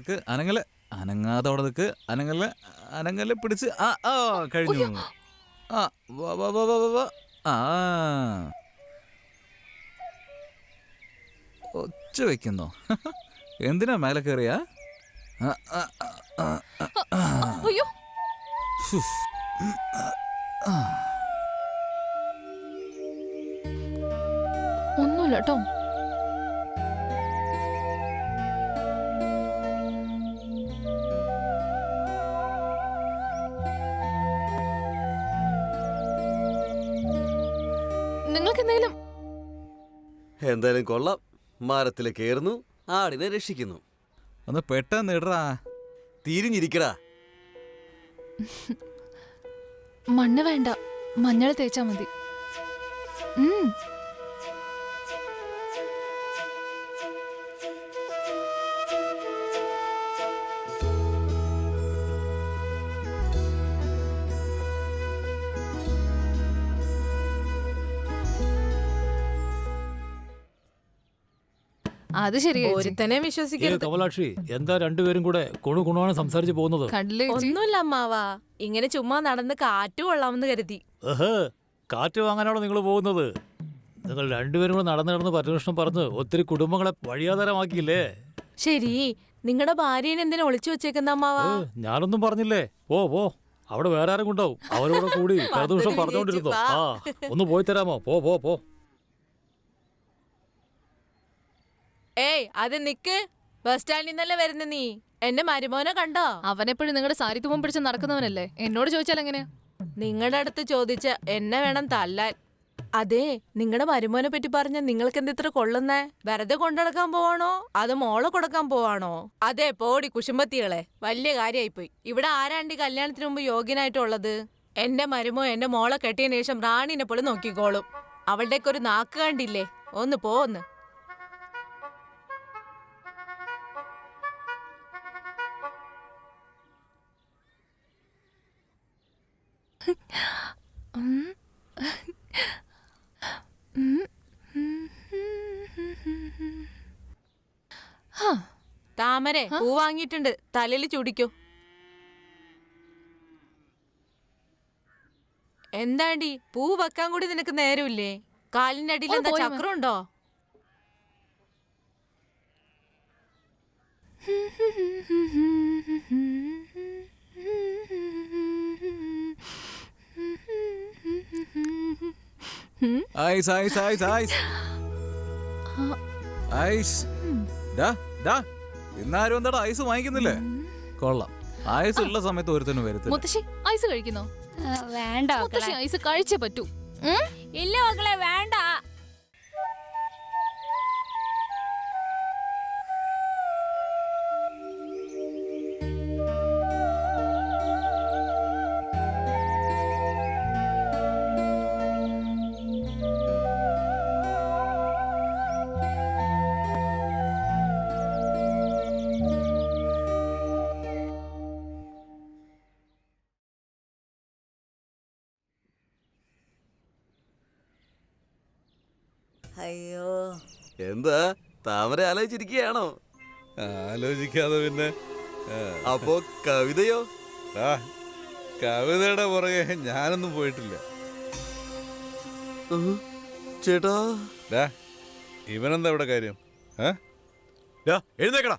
നിൽക്ക്, അനങ്ങല്, അനങ്ങാതെ അവിടെ നിൽക്ക്, അനങ്ങല്, അനങ്ങല് പിടിച്ച്, ആ ആ കഴിഞ്ഞു. ആ വാ വാ വാ വാ വാ വാ. ആ ഒച്ച വെക്കുന്നോ? എന്തിനാ മേലെ കയറിയാ? അയ്യോ ഒന്നുമില്ല കേട്ടോ. നിങ്ങൾക്ക് എന്തെങ്കിലും എന്തായാലും കൊള്ളാം. മരത്തിൽ കയറുന്നു, ആടിനെ രക്ഷിക്കുന്നു. ഒന്ന് പെട്ടെന്ന് ഇടറാ. തിരിഞ്ഞിരിക്കടാ. മണ്ണ് വേണ്ട, മഞ്ഞൾ തേച്ചാ മതി. അത് ശരിയാ ചേച്ചി. ഒരുത്തനെ ഏ വിശ്വസിക്കരുത്. കമലാക്ഷി, എന്താ രണ്ടുപേരും കൂടെ കുണുകുണാണ് സംസാരിച്ച് പോകുന്നത്? കണ്ടില്ലേ ചേച്ചി? ഒന്നുമില്ല അമ്മാവാ, ഇങ്ങനെ ചുമ്മാ നടന്ന് കാറ്റ് കൊള്ളാമെന്ന് കരുതി. കാറ്റ് വാങ്ങാനാണോ നിങ്ങൾ പോകുന്നത്? നിങ്ങൾ രണ്ടുപേരും കൂടെ നടന്ന് പരദൂഷണം പറഞ്ഞ് ഒത്തിരി കുടുംബങ്ങളെ വഴിയാധാരമാക്കിയില്ലേ? ശരി, നിങ്ങളുടെ ഭാര്യനെ എന്തിനാ ഒളിച്ചു വെച്ചേക്കുന്ന അമ്മാവാ? ഞാനൊന്നും പറഞ്ഞില്ലേ. പോ അവിടെ വേറെ ആരും ഉണ്ടാവും, അവരോട് കൂടി പരദൂഷണം പറഞ്ഞുകൊണ്ടിരുന്നോ? ആ ഒന്ന് പോയി തരാമോ? പോ. ഏയ് അത് നിക്ക്, ബസ് സ്റ്റാൻഡിൽ നിന്നല്ലേ വരുന്ന നീ? എന്റെ മരുമോനെ കണ്ടോ? അവനെപ്പോഴും നിങ്ങളുടെ സാരി തുമ്പം പിടിച്ച് നടക്കുന്നവനല്ലേ. എന്നോട് ചോദിച്ചാൽ എങ്ങനെയാ? നിങ്ങളുടെ അടുത്ത് ചോദിച്ച എന്നെ വേണം തല്ലാൻ. അതെ, നിങ്ങളുടെ മരുമോനെ പറ്റി പറഞ്ഞ നിങ്ങൾക്ക് എന്ത് ഇത്ര കൊള്ളുന്നേ? വെറുതെ കൊണ്ടുനടക്കാൻ പോവാണോ അത് മോളെ കൊടുക്കാൻ പോവാണോ? അതെ, പോടി കുശുമ്പത്തികളെ, വലിയ കാര്യമായിപ്പോയി. ഇവിടെ ആരാണ്ടി കല്യാണത്തിന് മുമ്പ് യോഗ്യനായിട്ടുള്ളത്? എന്റെ മരുമോ എന്റെ മോളെ കെട്ടിയതിനു ശേഷം റാണിനെ പോലെ നോക്കിക്കോളും. അവളുടെയൊക്കെ ഒരു നാക്ക് കണ്ടില്ലേ? ഒന്ന് പോന്ന്. താമരെ പൂ വാങ്ങിയിട്ടുണ്ട്, തലയിൽ ചുടിക്കോ. എന്താണ്ടി, പൂ വെക്കാൻ കൂടി നിനക്ക് നേരമില്ലേ? കാലിന്റെ അടിയിൽ എന്താ ചക്രം ഉണ്ടോ? Ice ice ice ice ice. ഇന്നാരും എന്താടാ ഐസ് വാങ്ങിക്കുന്നില്ലേ? കൊള്ളാം, ഐസ് ഉള്ള സമയത്ത് ഒരുത്തനും വരുത്തില്ല. മുത്തശ്ശി ഐസ് കഴിക്കുന്നോ? വേണ്ട മുത്തശ്ശി ഐസ് കഴിച്ചേ പറ്റൂ. ഇല്ല മക്കളെ, വേണ്ട. അയ്യോ, എന്താ താമര ആലോചിച്ചിരിക്കുകയാണോ? ആലോചിക്കാതെ പിന്നെ. അപ്പോ കവിതയോ? ആ കവിതയുടെ പുറകെ ഞാനൊന്നും പോയിട്ടില്ല. ചേട്ടാ, ഇവനെന്താ ഇവിടെ കാര്യം? എഴുന്നേക്കടാ,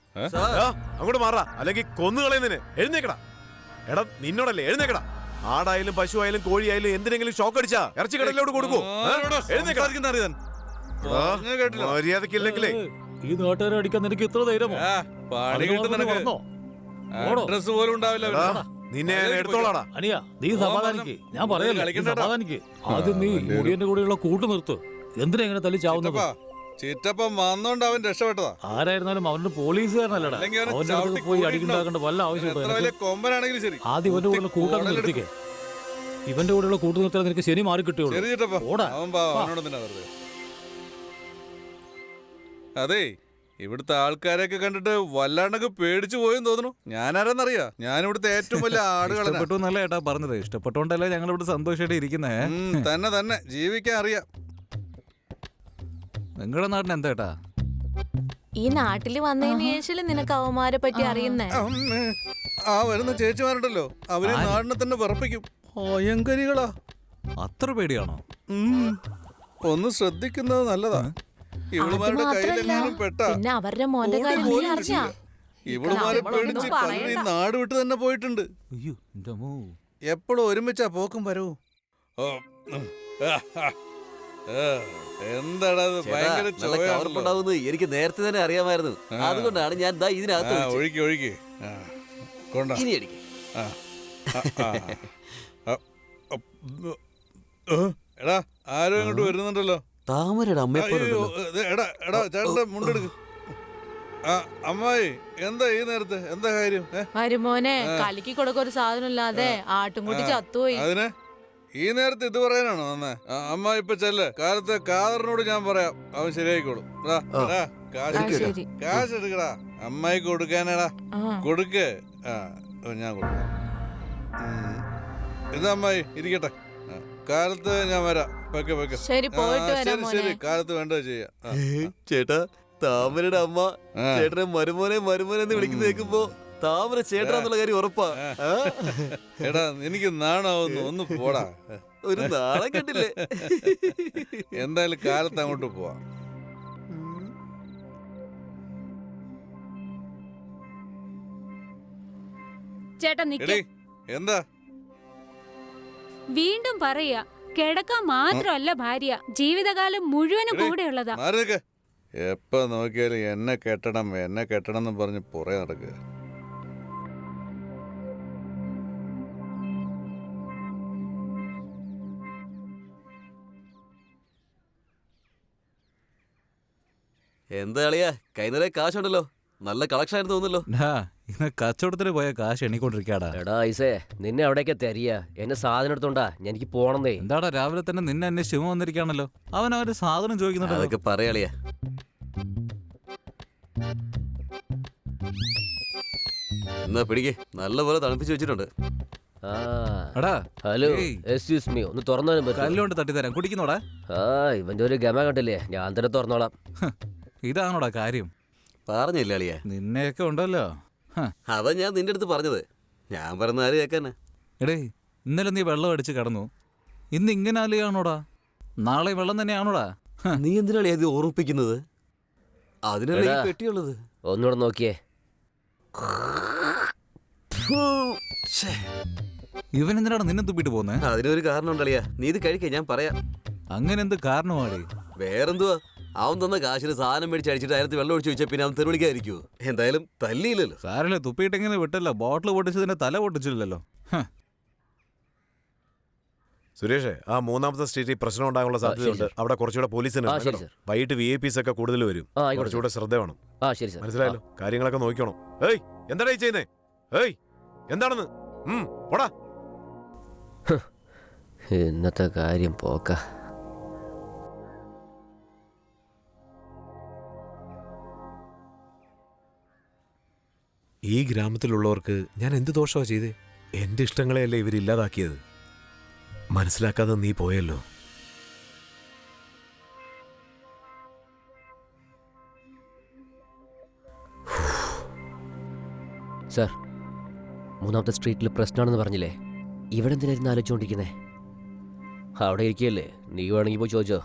അങ്ങോട്ട് മാറാ, അല്ലെങ്കിൽ കൊന്നുകളയുന്നതിന്. എഴുന്നേക്കടാ. എടാ നിന്നോടല്ലേ, എഴുന്നേക്കടാ. ആടായാലും പശുവായാലും കോഴിയായാലും എന്തിനെങ്കിലും ഷോക്ക് അടിച്ചാ ഇറച്ചി കടലിലോട്ട് കൊടുക്കൂ. മര്യാദക്കില്ലെങ്കിലേ ഈ നാട്ടുകാരെ അടിക്കാൻ നിനക്ക് ഇത്ര ധൈര്യമോ? പണി കിട്ടും നിനക്ക്. അഡ്രസ് പോലും ഉണ്ടാവില്ല. നിന്നെ ഞാൻ എടുത്തോളാടാ. അനിയാ, നീ സമാധാനിക്ക്, ഞാൻ പറയല്ലേ, സമാധാനിക്ക്. ആദ്യം നീ മുടിയന്റെ കൂടെയുള്ള കൂട്ട് നിർത്ത്. എന്തിനാ ഇങ്ങനെ തല്ലി ചാവുന്നത്? ചിറ്റപ്പം വന്നോണ്ട് അവൻ രക്ഷപ്പെട്ടതാ. ആരായിരുന്നാലും അവന്റെ പോലീസുകാരനല്ലടാ. അവന്റെ പോയി അടിക്കുണ്ടാക്കേണ്ട വല്ല ആവശ്യമുണ്ടോ? കൊമ്പനാണെങ്കിലും ശരി, ആദ്യം ഇവന്റെ കൂടെ കൂട്ടം നിർത്തിക്കേ. ഇവന്റെ കൂടെയുള്ള കൂട്ട് നിർത്തിയാൽ നിനക്ക് ശനി മാറി കിട്ടുള്ളൂ. അതെ, ഇവിടുത്തെ ആൾക്കാരെയൊക്കെ കണ്ടിട്ട് വല്ലാണ്ടൊക്കെ പേടിച്ചു പോയെന്ന് തോന്നുന്നു. ഞാനാരെന്നറിയാ, ഞാനിവിടുത്തെ ഏറ്റവും വലിയ ആടുകളാണ്. ഇഷ്ടപ്പെട്ടു എന്നല്ലേ ഏട്ടാ പറഞ്ഞത്? ഇഷ്ടപ്പെട്ടോണ്ടല്ലേ ഞങ്ങൾ ഇവിടെ സന്തോഷമായിട്ട് ഇരിക്കുന്നേ. തന്നെ ജീവിക്കാൻ അറിയാം. നിങ്ങളുടെ നാടിന് എന്താ ഏട്ടാ? ഈ നാട്ടില് വന്നതിന് ശേഷം നിനക്ക് അവന്മാരെ പറ്റി അറിയുന്നേ? അമ്മേ, ആ വരുന്ന ചേച്ചിമാരുണ്ടല്ലോ അവര് നാടിനെ തന്നെ വിറപ്പിക്കും. ഭയങ്കരികളാ. അത്ര പേടിയാണോ? ഒന്ന് ശ്രദ്ധിക്കുന്നത് നല്ലതാ. ഇവളുമാരുടെ കയ്യിലെങ്ങാനും പെട്ടാ പിന്നെ അവരുടെ മോന്റെ കാര്യം നീ അറിഞ്ഞാ? ഇവളുമാരെ പേടിച്ച് പലരും ഈ നാട് വിട്ട് തന്നെ പോയിട്ടുണ്ട്. അയ്യോ എന്റെ അമ്മോ. എപ്പോഴും ഒരുമിച്ചാ പോക്കും വരവും. എന്താടാ ഭയങ്കര ഉണ്ടാവുന്നത് എനിക്ക് നേരത്തെ തന്നെ അറിയാമായിരുന്നു. അതുകൊണ്ടാണ് ഞാൻ ദാ ഇതിനകത്ത് വെച്ചത്. ഒഴുക്കി ഒഴുക്കി കൊണ്ടാ. ഇനി അടിക്ക്. എടാ ആരും ഇങ്ങോട്ട് വരുന്നുണ്ടല്ലോ. താമരയുടെ അയ്യോ, എടാ എടാ ചേട്ടന്റെ മുണ്ടെടുക്ക്. അമ്മായി എന്താ ഈ നേരത്തെ എന്താ കാര്യം? മരുമോനെ കലക്കി കൊടുക്ക ഒരു സാധനം ഇല്ലാതെ ആട്ടുംകുട്ടി ചത്തുപോയി. അതിന് ഈ നേരത്തെ ഇത് പറയാനാണോ നന്നേ? അമ്മ ഇപ്പൊ ചെല്ല്. കാലത്തെ കാതറിനോട് ഞാൻ പറയാം, അവൻ ശരിയായിക്കോളും. കാശ് എടുക്കടാ, അമ്മായി കൊടുക്കാനടാ. കൊടുക്ക്. ഞാൻ കൊടുക്കാം. ഇത് അമ്മായി ഇരിക്കട്ടെ. കാലത്ത് ഞാൻ വരാം. ശരി, പോയിട്ട് വരാം മോനെ. ശരി, കാലത്ത് വേണ്ടത് ചെയ്യാം. ചേട്ടാ, താമരയുടെ അമ്മ ചേട്ടനെ മരുമോനെ മരുമോനെ എന്ന് വിളിക്കുന്ന കേൾക്കുമ്പോ താമര ചേട്ടനാന്നുള്ള കാര്യം ഉറപ്പാ. എടാ എനിക്ക് നാണാവുന്നു, ഒന്ന് പോടാ. ഒരു നാളെ കണ്ടില്ലേ? എന്തായാലും കാലത്ത് അങ്ങോട്ട് പോവാം. ചേട്ടാ നിക്ക്. എന്താ വീണ്ടും പറയാ, കിടക്കാൻ മാത്രമല്ല ഭാര്യ, ജീവിതകാലം മുഴുവനും കൂടെയുള്ളതാ. എപ്പ നോക്കിയാലും എന്നെ കെട്ടണം എന്നെ കെട്ടണം എന്ന് പറഞ്ഞ് പുറകെ നടക്കുക. എന്താ കളിയാ, കൈ നിറയെ കാശുണ്ടല്ലോ, നല്ല കളക്ഷൻ ആയിരുന്നു തോന്നുന്നല്ലോ. ഇന്ന് കച്ചവടത്തിന് പോയ കാശ് എണ്ണിക്കൊണ്ടിരിക്കാടാ. എടാ ഐസേ, നിന്നെ അവിടേക്ക് തരിക. എന്നെ സാധനം എടുത്തോണ്ടാ എനിക്ക് പോണെന്നേ. എന്താടാ രാവിലെ തന്നെ നിന്നെ എന്നെ ശിവ വന്നിരിക്കാണല്ലോ. അവനവര് സാധനം ചോദിക്കുന്നുണ്ട്. അതൊക്കെ പറയാളിയാ. എന്നാ പിടിക്ക്, നല്ലപോലെ തണുപ്പിച്ച് വെച്ചിട്ടുണ്ട്. ഹലോ, എക്സ്ക്യൂസ് മീ, ഒന്ന് തുറന്നു. കല്ലുകൊണ്ട് തട്ടിത്തരാം, കുടിക്കുന്നോടാ. ഇവന്റെ ഒരു ഗമ കണ്ടില്ലേ, ഞാൻ തന്നെ തുറന്നോളാം. ഇതാണോടാ കാര്യം? പറഞ്ഞില്ല അളിയാ, നിന്നെയൊക്കെ ഉണ്ടല്ലോ. അതാ ഞാൻ നിന്റെ അടുത്ത് പറഞ്ഞത്. ഞാൻ പറഞ്ഞ ആര് കേക്കാനാ? എടേ, ഇന്നലെ നീ വെള്ളം അടിച്ച് കടന്നു, ഇന്ന് ഇങ്ങനെ അലിയാണോടാ? നാളെ വെള്ളം തന്നെയാണോടാ? നീ എന്തിനാണ് ഇത് ഓർമ്മിപ്പിക്കുന്നത്? അതിനല്ലേ ഈ പെട്ടിയുള്ളത്. ഒന്നുകൂടെ നോക്കിയേ. ഇവൻ എന്തിനാണ് നിന്നെ തുപ്പിട്ട് പോന്നെ? അതിനൊരു കാരണം ഉണ്ടളിയാ, നീ ഇത് കഴിക്കേ, ഞാൻ പറയാം. അങ്ങനെ എന്ത് കാരണമാടേ? വേറെന്തുവാ, അവൻ തന്ന കാശിന് സാധനം മേടിച്ച് അടിച്ചിട്ട് അതിനകത്ത് വെള്ളം ഒഴിച്ച് വെച്ചാൽ പിന്നെ അവൻ തെരുവിളിക്കാതിരിക്കുവോ? എന്തായാലും തല്ലിയില്ലല്ലോ. സാരല്ലേ, തുപ്പിയിട്ടെങ്ങനെ വിട്ടല്ലോ. ബോട്ടിൽ പൊട്ടിച്ചതിന്റെ തല പൊട്ടിച്ചില്ലല്ലോ. സുരേഷ്, ആ മൂന്നാമത്തെ സ്ട്രീറ്റിൽ പ്രശ്നം ഉണ്ടാകാനുള്ള സാധ്യതയുണ്ട്. അവിടെ കുറച്ചുകൂടെ പോലീസിന് വൈകിട്ട് VIP ഒക്കെ കൂടുതൽ വരും. കുറച്ചുകൂടെ ശ്രദ്ധ വേണം. മനസ്സിലായല്ലോ? കാര്യങ്ങളൊക്കെ നോക്കണം. ഏയ്, എന്താടാ ഈ ചെയ്യുന്നേ? ഏയ്, എന്താണെന്ന്? പോടാ. ഇന്നത്തെ കാര്യം പോക്ക. ഈ ഗ്രാമത്തിലുള്ളവർക്ക് ഞാൻ എന്ത് ദോഷമാണ് ചെയ്തേ? എന്റെ ഇഷ്ടങ്ങളെയല്ലേ ഇവരില്ലാതാക്കിയത്. മനസ്സിലാക്കാതെ നീ പോയല്ലോ. സാർ, മൂന്നാമത്തെ സ്ട്രീറ്റിൽ പ്രശ്നമാണെന്ന് പറഞ്ഞില്ലേ? ഇവിടെ എന്തിനായിരുന്നു ആലോചിച്ചുകൊണ്ടിരിക്കുന്നേ? അവിടെ ഇരിക്കുകയല്ലേ, നീ വേണമെങ്കിൽ പോയി ചോദിച്ചോ.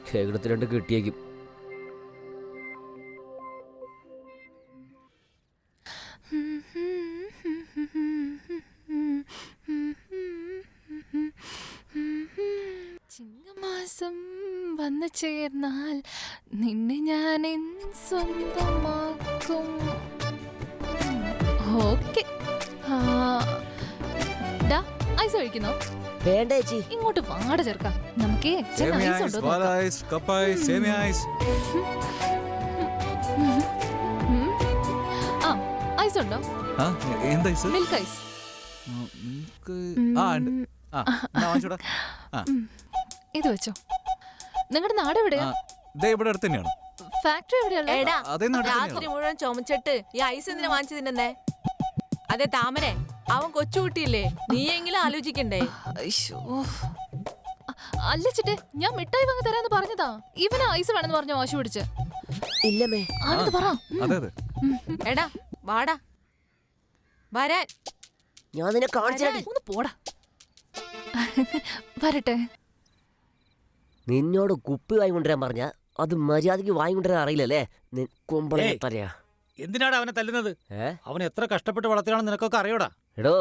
കേരളത്തിൽ 2 കിട്ടിയേക്കും. ചിങ്ങമാസം വന്നു ചേർന്നാൽ നിന്നെ ഞാൻ സ്വന്തമാക്കും. ഓക്കെ. ഐസ് കഴിക്കുന്നോ? വേണ്ട ചേച്ചി, ഇങ്ങോട്ട് വാട ചേർക്കാം. നമുക്കേ ഐസ് ഉണ്ടോ? Milk ice. ഇത് വെച്ചോ. നിങ്ങളുടെ നാട് എവിടെയാ? ഇവിടെ അടുത്ത് തന്നെയാണ്. ഫാക്ടറി എവിടെയുള്ള? രാത്രി മുഴുവൻ ചുമച്ചിട്ട് ഈ ഐസ് എന്തിനാ വാങ്ങിച്ചു തിന്നെ? അതെ താമരെ, അവൻ കൊച്ചുകുട്ടിയില്ലേ, നീയെങ്കിലും ആലോചിക്കണ്ടേ? അല്ല ചിട്ടെ, ഞാൻ മിഠായി വാങ്ങി തരാന്ന് പറഞ്ഞതാ. ഇവന് ഐസ് വേണമെന്ന് പറഞ്ഞ വാശി പിടിച്ച്. ഇല്ലമ്മേ. ആണെന്ന് പറ. അതെ അതെ. എടാ വാടാ വരാൻ. ഞാൻ നിന്നെ കാണിച്ചു ഒന്ന് പോടാ. വരട്ടെ. നിന്നോട് കുപ്പി വാങ്ങിക്കൊണ്ടിരാൻ പറഞ്ഞ അത് മര്യാദക്ക് വാങ്ങിക്കൊണ്ടിരാൻ അറിയില്ലല്ലേ? പറയാ എന്തിനാടാ അവനെ തല്ലുന്നത്? ഏ അവൻ എത്ര കഷ്ടപ്പെട്ട് വളർത്തിയാണെന്ന് നിനക്കൊക്കെ അറിയോടാ? എടോ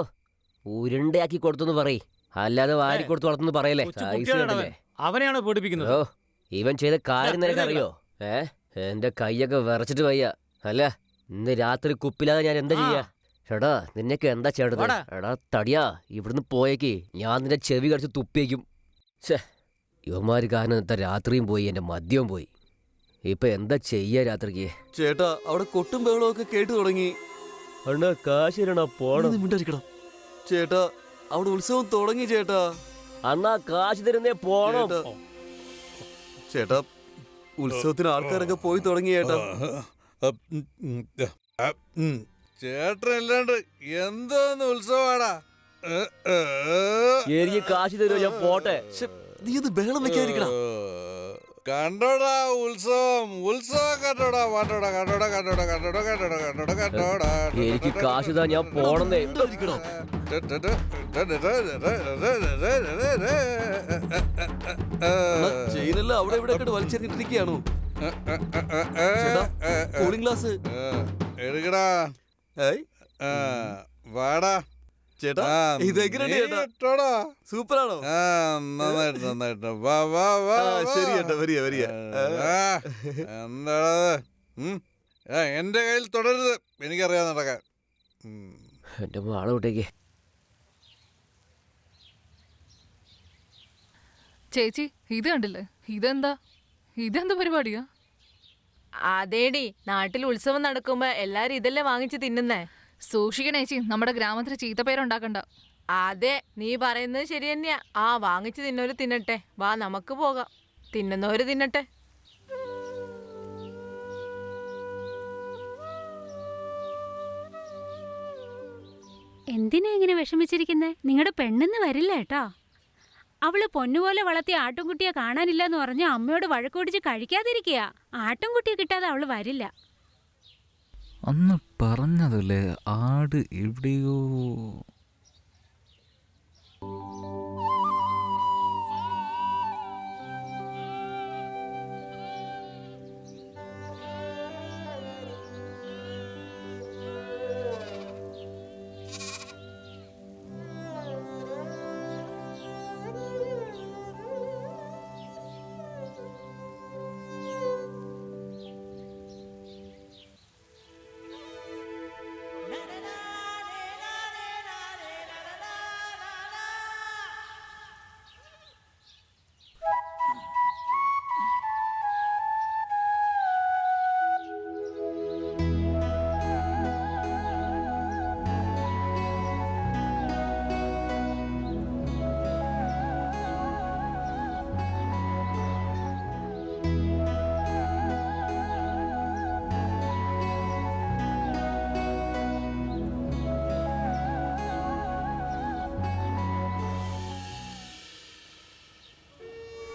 ഉരുണ്ടയാക്കി കൊടുത്തു പറയ്, അല്ലാതെ വാരി കൊടുത്തു വളർത്തുന്നു പറയല്ലേ? കൊച്ചു കുട്ടിയാണടാ അവൻ. അവനെയാണ് പീഡിപ്പിക്കുന്നത്. ഓ ഇവൻ ചെയ്ത കാര്യം നിനക്കറിയോ? എന്റെ കൈയൊക്കെ വിറച്ചിട്ട് വയ്യ. അല്ല ഇന്ന് രാത്രി കുപ്പില്ലാതെ ഞാൻ എന്താ ചെയ്യാ? എടാ നിന്നൊക്കെ എന്താ ചേട്ടത്? എടാ തടിയാ, ഇവിടുന്ന് പോയേക്ക് ഞാൻ നിന്റെ ചെവി കടിച്ച് തുപ്പിയേക്കും. യുവമാര് കാരണം ഇന്നത്തെ രാത്രിയും പോയി, എന്റെ മദ്യവും പോയി. ഇപ്പൊ എന്താ ചെയ്യാ രാത്രിക്ക്? ചേട്ടാ അവിടെ കൊട്ടും ബഹളവും ഒക്കെ കേട്ടു തുടങ്ങി. അണ്ണാ കാശിരണ പോണം. മിണ്ടായിരിക്കണം ചേട്ടാ, അവിടെ ഉത്സവം തുടങ്ങി ചേട്ടാ. അണ്ണാ കാശ് തരുന്നേ പോണം. ചേട്ടാ ഉത്സവത്തിന് ആൾക്കാരൊക്കെ പോയി തുടങ്ങി ചേട്ടാ. ചേട്ടനല്ലാണ്ട് എന്തോന്ന് ഉത്സവാടാ. എനിക്ക് കാശ് തരുമോ? ഞാൻ പോട്ടെ. നീ ഇത് ബഹളം വെക്കാതിരിക്കണം. കണ്ടോടാ ഉത്സവം, ഉത്സവം കണ്ടോടാ, കണ്ടോടാ കണ്ടോടാ കണ്ടോടാ കണ്ടോടാ കണ്ടോടാ കണ്ടോടാ കണ്ടോടാ. എനിക്ക് കാശ് താ, ഞാൻ പോണെന്നേ. ചെയിനെല്ലാം അവിടെ ഇവിടെ ഒക്കെ വലിച്ചെറിഞ്ഞിട്ടിരിക്കുകയാണോ? കൂളിംഗ് ഗ്ലാസ് എടുക്കടാ. വാടാ ചേട്ടാ. ഇതെങ്ങനെയാ? സൂപ്പറാണോ? നന്നായിട്ട് നന്നായിട്ട്. വാ വാ വാ. ശരി ചേട്ടാ, വരിക വരിക. എന്താടാ എന്റെ കയ്യിൽ തുടരുത്, എനിക്കറിയാം നടക്കാൻ. എന്റെ മാളെ വിട്ടേക്ക്. ചേച്ചി ഇത് കണ്ടില്ലേ? ഇതെന്താ പരിപാടിയാ? അതേടി, നാട്ടിൽ ഉത്സവം നടക്കുമ്പോ എല്ലാരും ഇതല്ലേ വാങ്ങിച്ച് തിന്നുന്നേ. സൂക്ഷിക്കണേ ചേച്ചി, നമ്മുടെ ഗ്രാമത്തിൽ ചീത്തപ്പേരുണ്ടാക്കണ്ട. അതെ, നീ പറയുന്നത് ശരി തന്നെയാ. വാങ്ങിച്ച് തിന്നോര് തിന്നട്ടെ. വാ നമുക്ക് പോകാം. തിന്നുന്നവര് തിന്നട്ടെ. എന്തിനാ ഇങ്ങനെ വിഷമിച്ചിരിക്കുന്നേ? നിങ്ങളുടെ പെണ്ണെന്ന് വരില്ല കേട്ടോ. അവള് പൊന്നുപോലെ വളർത്തിയ ആട്ടുംകുട്ടിയെ കാണാനില്ലെന്ന് പറഞ്ഞ് അമ്മയോട് വഴക്കുപിടിച്ച് കഴിക്കാതിരിക്കുക. ആട്ടുംകുട്ടിയെ കിട്ടാതെ അവള് വരില്ല. അന്ന് പറഞ്ഞതല്ലേ ആട് എവിടെയോ.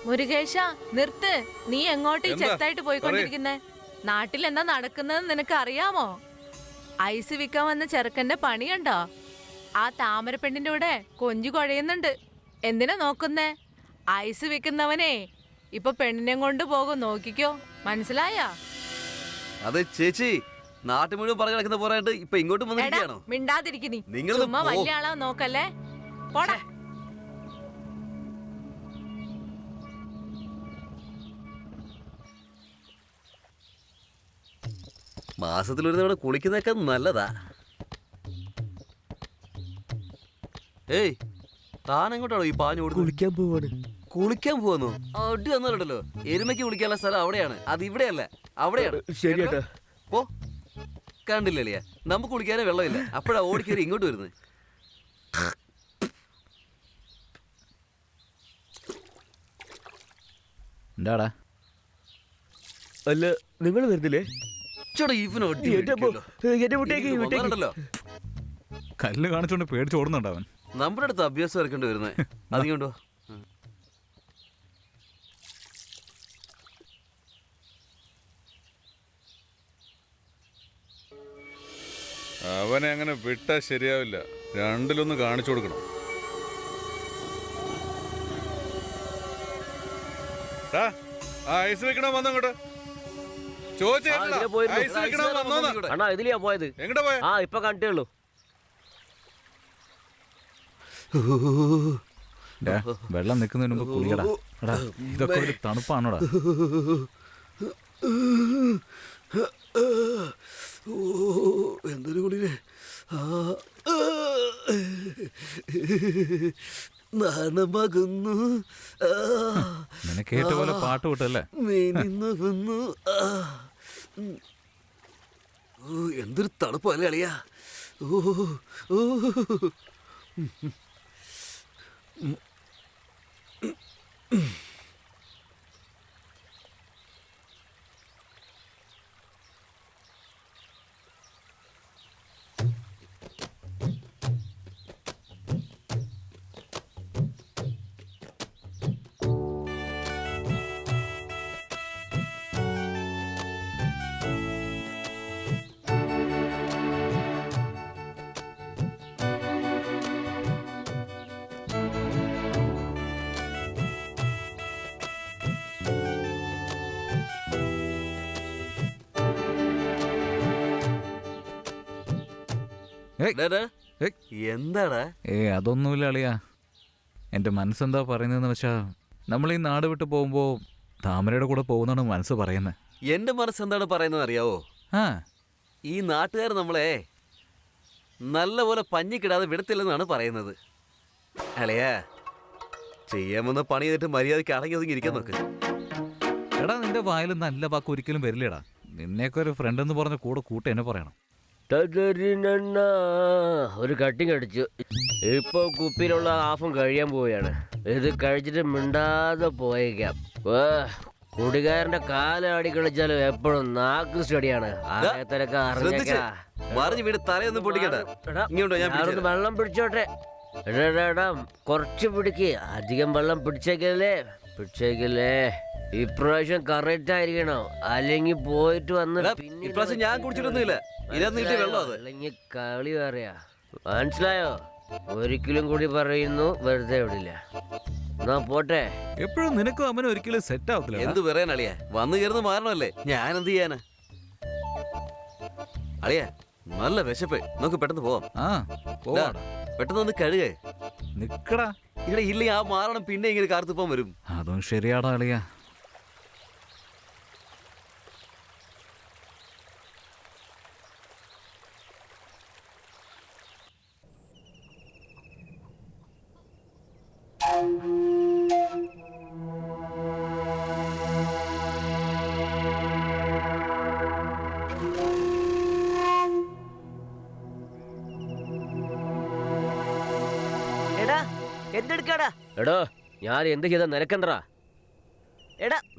മുരുകേശ നിർത്ത്. നീ എങ്ങോട്ട് ഈ എന്താ? ചെത്തായിട്ട് പോയിക്കൊണ്ടിരിക്കുന്നേ? നാട്ടിൽ എന്താ നടക്കുന്നത് നിനക്ക് അറിയാമോ? ഐസ് വിൽക്കാൻ വന്ന ചെറുക്കന്റെ പണി കണ്ടോ? ആ താമരപ്പെണ്ണിന്റെ കൂടെ കൊഞ്ചു കുഴയുന്നുണ്ട്. എന്തിനാ നോക്കുന്നേ? ഐസ് വിൽക്കുന്നവനെ ഇപ്പൊ പെണ്ണിനെ കൊണ്ട് പോകും, നോക്കിക്കോ. മനസ്സിലായാ? അതെ ചേച്ചി, നാട്ടു മുഴുവൻ പറഞ്ഞു നടക്കുന്ന പോരായിട്ട് ഇപ്പൊ ഇങ്ങോട്ടും വന്നിരിക്കുകയാണോ? മിണ്ടാതിരിക്കുന്നീ. നിങ്ങൾ ചുമ്മാ വലിയ ആളാ നോക്കല്ലേ. പോടാ. മാസത്തിലൊരു തവണ കുളിക്കുന്നതൊക്കെ നല്ലതാ. ഏയ് താൻ എങ്ങോട്ടാണോ ഈ പാഞ്ഞു കൊടുക്കുന്നത്? കുളിക്കാൻ പോവാണ്. കുളിക്കാൻ പോവാന്നോ? അടി വന്നാലുണ്ടല്ലോ, എരുമയ്ക്ക് കുളിക്കാനുള്ള സ്ഥലം അവിടെയാണ്, അത് ഇവിടെയല്ല, അവിടെയാണ്. ശരിയേട്ടാ. പോ. കണ്ടില്ലേ, നമുക്ക് കുളിക്കാനേ വെള്ളമില്ല, അപ്പോഴാ ഓടിക്കേറി ഇങ്ങോട്ട് വരുന്നത്. എന്താടാ? അല്ല നിങ്ങൾ വരുന്നില്ലേ? കല്ല് കാണിച്ചോണ്ട് പേടിച്ച് ഓടുന്നുണ്ടാവൻ. നമ്മുടെ അടുത്ത് അഭ്യാസം ഇറക്കേണ്ടി വരുന്നത്. അതിങ്ങോട്ടോ. അവനെ അങ്ങനെ വിട്ടാ ശരിയാവില്ല. രണ്ടിലൊന്ന് കാണിച്ചു കൊടുക്കണം. ഐസ് വെക്കണോ വന്നങ്ങോട്ട് അണ്ണാ ഇതിലെയാ പോയത്. എങ്ങോട്ടാ പോയ? ആ ഇപ്പൊ കണ്ടേ ഉള്ളൂ. വെള്ളം നിൽക്കുന്നതിന് മുമ്പ് കുളിയടാ. എടാ ഇതൊക്കെ ഒരു തണുപ്പാണോടാ. എന്തൊരു കുളിരേ. നാണമാകുന്നു നിനക്ക് ഏറ്റ പോലെ പാട്ട് വിട്ടല്ലേ. എന്തൊരു തണുപ്പല്ലേ അളിയാ. എന്താടാ? അതൊന്നുമില്ല അളിയാ. എൻ്റെ മനസ്സെന്താ പറയുന്നതെന്ന് വെച്ചാ നമ്മൾ ഈ നാട് വിട്ട് പോകുമ്പോ താമരയുടെ കൂടെ പോകുന്നാണ് മനസ്സ് പറയുന്നത്. എന്റെ മനസ്സെന്താണ് പറയുന്നത് അറിയാവോ? ഈ നാട്ടുകാർ നമ്മളെ നല്ലപോലെ പഞ്ഞിക്കിടാതെ വിടത്തില്ലെന്നാണ് പറയുന്നത്. അളിയാ, ചെയ്യാമെന്ന പണി ചെയ്തിട്ട് മര്യാദയ്ക്ക് അടങ്ങി ഒതുങ്ങി ഇരിക്കാൻ നോക്ക്. എടാ നിന്റെ വായിൽ നല്ല വാക്ക് ഒരിക്കലും വരില്ലേടാ. നിന്നെയൊക്കെ ഒരു ഫ്രണ്ട് എന്ന് പറഞ്ഞ കൂടെ കൂട്ട് എന്നെ പറയണം. ഒരു കട്ടിങ് അടിച്ചു. ഇപ്പൊ കുപ്പിയിലുള്ള ഹാഫും കഴിയാൻ പോവുകയാണ്. ഇത് കഴിച്ചിട്ട് മിണ്ടാതെ പോയേക്കാം. കുടികാരന്റെ കാലാടി കളിച്ചാലും എപ്പോഴും നാക്ക് സ്റ്റഡിയാണ്. വെള്ളം പിടിച്ചോട്ടെ. കുറച്ച് പിടിക്ക്. അധികം വെള്ളം പിടിച്ചേക്കല്ലേ. ഇപ്രാവശ്യം കറക്റ്റ് ആയിരിക്കണം, അല്ലെങ്കിൽ പോയിട്ട് വന്ന് ഞാൻ കുടിച്ചിട്ടൊന്നുമില്ല. കളി പറയാ. മനസ്സിലായോ? ഒരിക്കലും കൂടി പറയുന്നു, വെറുതെ വിടില്ല. എന്നാ പോട്ടെ. എപ്പോഴും നിനക്കും അമ്മനും ഒരിക്കലും സെറ്റ് ആവത്തില്ല. എന്ത് പറയാൻ അളിയാ, വന്നു കയറുന്ന മാറണല്ലേ. ഞാൻ എന്ത് ചെയ്യാനാ അളിയാ? നല്ല വിശപ്പ്. നമുക്ക് പെട്ടെന്ന് പോവാം. പെട്ടെന്ന് ഒന്ന് കഴുകേ. നിക്കടാ. ഇവിടെ ഇല്ല, ആ മാറണം പിന്നെ ഇങ്ങനെ കാർത്തിപ്പം വരും. അതും ശരിയാടാ അളിയാ. എടോ, ഞാൻ എന്ത് ചെയ്ത നിനക്കെന്തടാ?